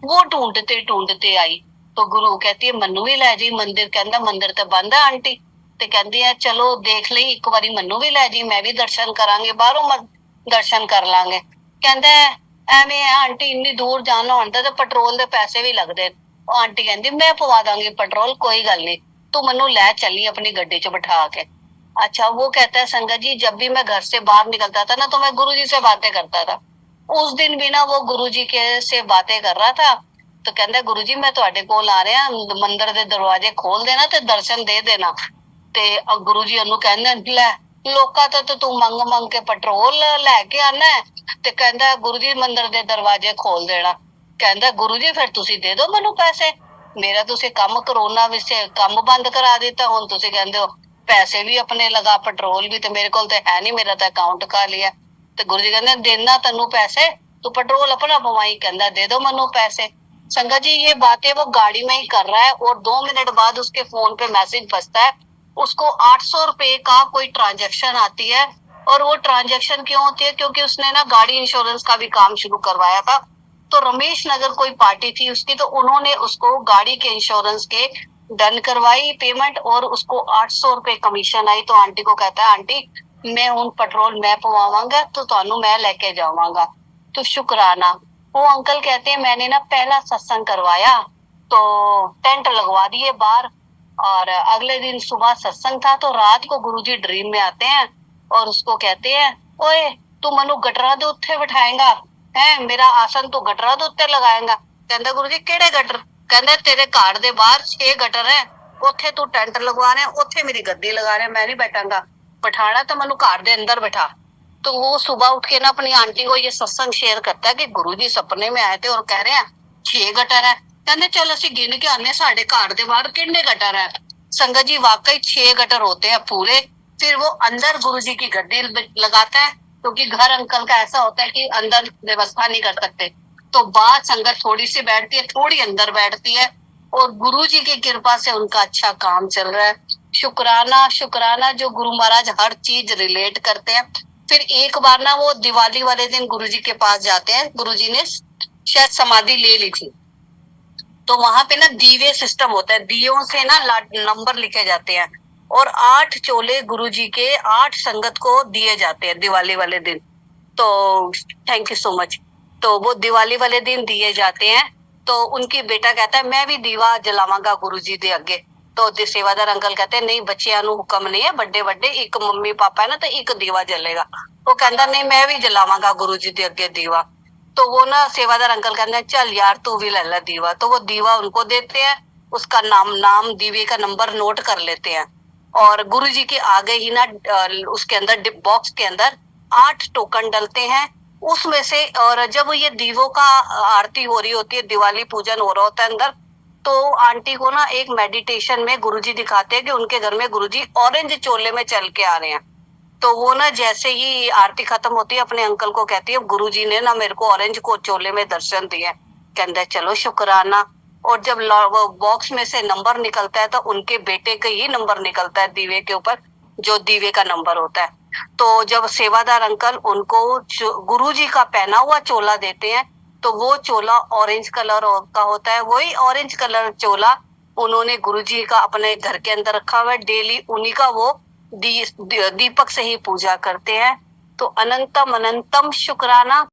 वो ढूंढते ढूंढते आई। तो गुरु कहती है मनु भी लै जी मंदिर। कहता मंदिर तो बंद है आंटी। ते कहती है चलो देख ली एक बारी, मनु भी लै जी, मैं भी दर्शन करांगे, बाहरों दर्शन कर लांगे। कहता है ਐਵੇਂ है आंटी, इन्नी दूर जाना होता तो पेट्रोल के पैसे भी लगते। आंटी कहती मैं पवा दांगी पेट्रोल, कोई गल नहीं, तू मनु लै चली अपनी गड्डी च बिठा के। अच्छा वो कहता है संगत जी जब भी मैं घर से बाहर निकलता था ना तो मैं गुरुजी से बातें करता था। उस दिन भी ना वो गुरुजी के से बातें कर रहा था। तो कहता गुरुजी मैं तुहाडे कोल आ रहा, मंदिर के दरवाजे खोल देना ते दर्शन दे देना। ते गुरुजी ओनू कहंदे लै लोका तो तू मंग मंग के पेट्रोल लैके आना है, ते कहंदा गुरुजी मंदिर दे दरवाजे खोल देना। कहंदा गुरुजी फिर तुसी दे दो मैनू पैसे, मेरा तुसी काम कोरोना विच काम बंद करा दिता, हुण तुसी कहंदे हो पैसे भी अपने लगा, पेट्रोल भी, ते मेरे कोल ते है नहीं, मेरा तो अकाउंट खाली है। ते गुरुजी कहंदे देना तन्नू पैसे, तू पेट्रोल अपना पवाई। कहंदा दे दो मनु पैसे। संगत जी ये बातें वो गाड़ी में ही कर रहा है और 2 मिनट बाद उसके फोन पे मैसेज बजता है, उसको 800 रुपए का कोई ट्रांजैक्शन आती है। और वो ट्रांजैक्शन क्यों होती है? क्योंकि उसने ना गाड़ी इंश्योरेंस का भी काम शुरू करवाया था। तो रमेश नगर कोई पार्टी थी उसकी, तो उन्होंने उसको गाड़ी के इंश्योरेंस के डन करवाई पेमेंट और उसको 800 रुपए कमीशन आई। तो आंटी को कहता है आंटी मैं हूं पेट्रोल मैं पवावांगा तो तानू मैं लेके जावांगा, तो शुक्राना। वो अंकल कहते हैं मैंने ना पहला सत्संग करवाया तो टेंट लगवा दिए बाहर, और अगले दिन सुबह सत्संग था। तो रात को गुरुजी ड्रीम में आते हैं और उसको कहते हैं ओए तू मनु गटरा दे उत्थे बिठाएगा है, मेरा आसन तू गटरा दे उत्ते लगाएगा। कहंदा गुरुजी केड़े गटर? कहंदा तेरे घर दे बाहर 6 गटर है, उत्थे तू टेंट लगवा रहा है, उत्थे मेरी गद्दी लगा रहा है, मैं नहीं बैठांगा, बैठाना तो मनु घर दे अंदर बैठा। तो वो सुबह उठ के ना अपनी आंटी को ये सत्संग शेयर करता है कि गुरुजी सपने में आए थे और कह रहे हैं 6 गटर है। कहते चल असि गिन के आने साढ़े घर दे बाहर कितने गटर है। संगत जी वाकई 6 गटर होते हैं पूरे। फिर वो अंदर गुरुजी की गद्दी लगाता है, क्योंकि घर अंकल का ऐसा होता है कि अंदर व्यवस्था नहीं कर सकते। तो बाहर संगत थोड़ी सी बैठती है, थोड़ी अंदर बैठती है और गुरुजी की कृपा से उनका अच्छा काम चल रहा है। शुक्राना शुक्राना जो गुरु महाराज हर चीज रिलेट करते हैं। फिर एक बार ना वो दिवाली वाले दिन गुरुजी के पास जाते हैं, गुरुजी ने शायद समाधि ले ली थी, तो वहां पे ना दीवे सिस्टम होता है, दियों से ना नंबर लिखे जाते हैं और 8 चोले गुरुजी के 8 संगत को दिए जाते हैं दिवाली वाले दिन। तो थैंक यू सो मच। तो वो दिवाली वाले दिन दिए जाते हैं। तो उनकी बेटा कहता है मैं भी दीवा जलावांगा गुरुजी दे अगे। तो सेवादार अंकल कहते हैं नहीं बच्चियां नू हुक्म नहीं है, बड़े बड़े एक मम्मी पापा है ना, तो एक दीवा जलेगा। वो कहता नहीं मैं भी जलावांगा गुरुजी दे अगे दीवा। तो वो ना सेवादार अंकल कहते हैं चल यार तू भी ले ला दीवा। तो वो दीवा उनको देते हैं, उसका नाम दीवे का नंबर नोट कर लेते हैं और गुरुजी के आगे ही ना उसके अंदर बॉक्स के अंदर 8 टोकन डलते हैं उसमें से। और जब ये दीवों का आरती हो रही होती है, दिवाली पूजन हो रहा होता है अंदर, तो आंटी को ना एक मेडिटेशन में गुरुजी दिखाते हैं कि उनके घर में गुरुजी ऑरेंज चोले में चल के आ रहे हैं। तो वो ना जैसे ही आरती खत्म होती है अपने अंकल को कहती है गुरुजी ने ना मेरे को ऑरेंज को चोले में दर्शन दिए। कहते चलो शुक्राना। और जब बॉक्स में से नंबर निकलता है तो उनके बेटे का ही नंबर निकलता है दीवे के ऊपर, जो दीवे का नंबर होता है। तो जब सेवादार अंकल उनको गुरुजी का पहना हुआ चोला देते हैं तो वो चोला ऑरेंज कलर का होता है। वही ऑरेंज कलर चोला उन्होंने गुरुजी का अपने घर के अंदर रखा हुआ है, डेली उन्हीं का वो दीपक से ही पूजा करते हैं। तो अनंतम अनंतम शुक्राना।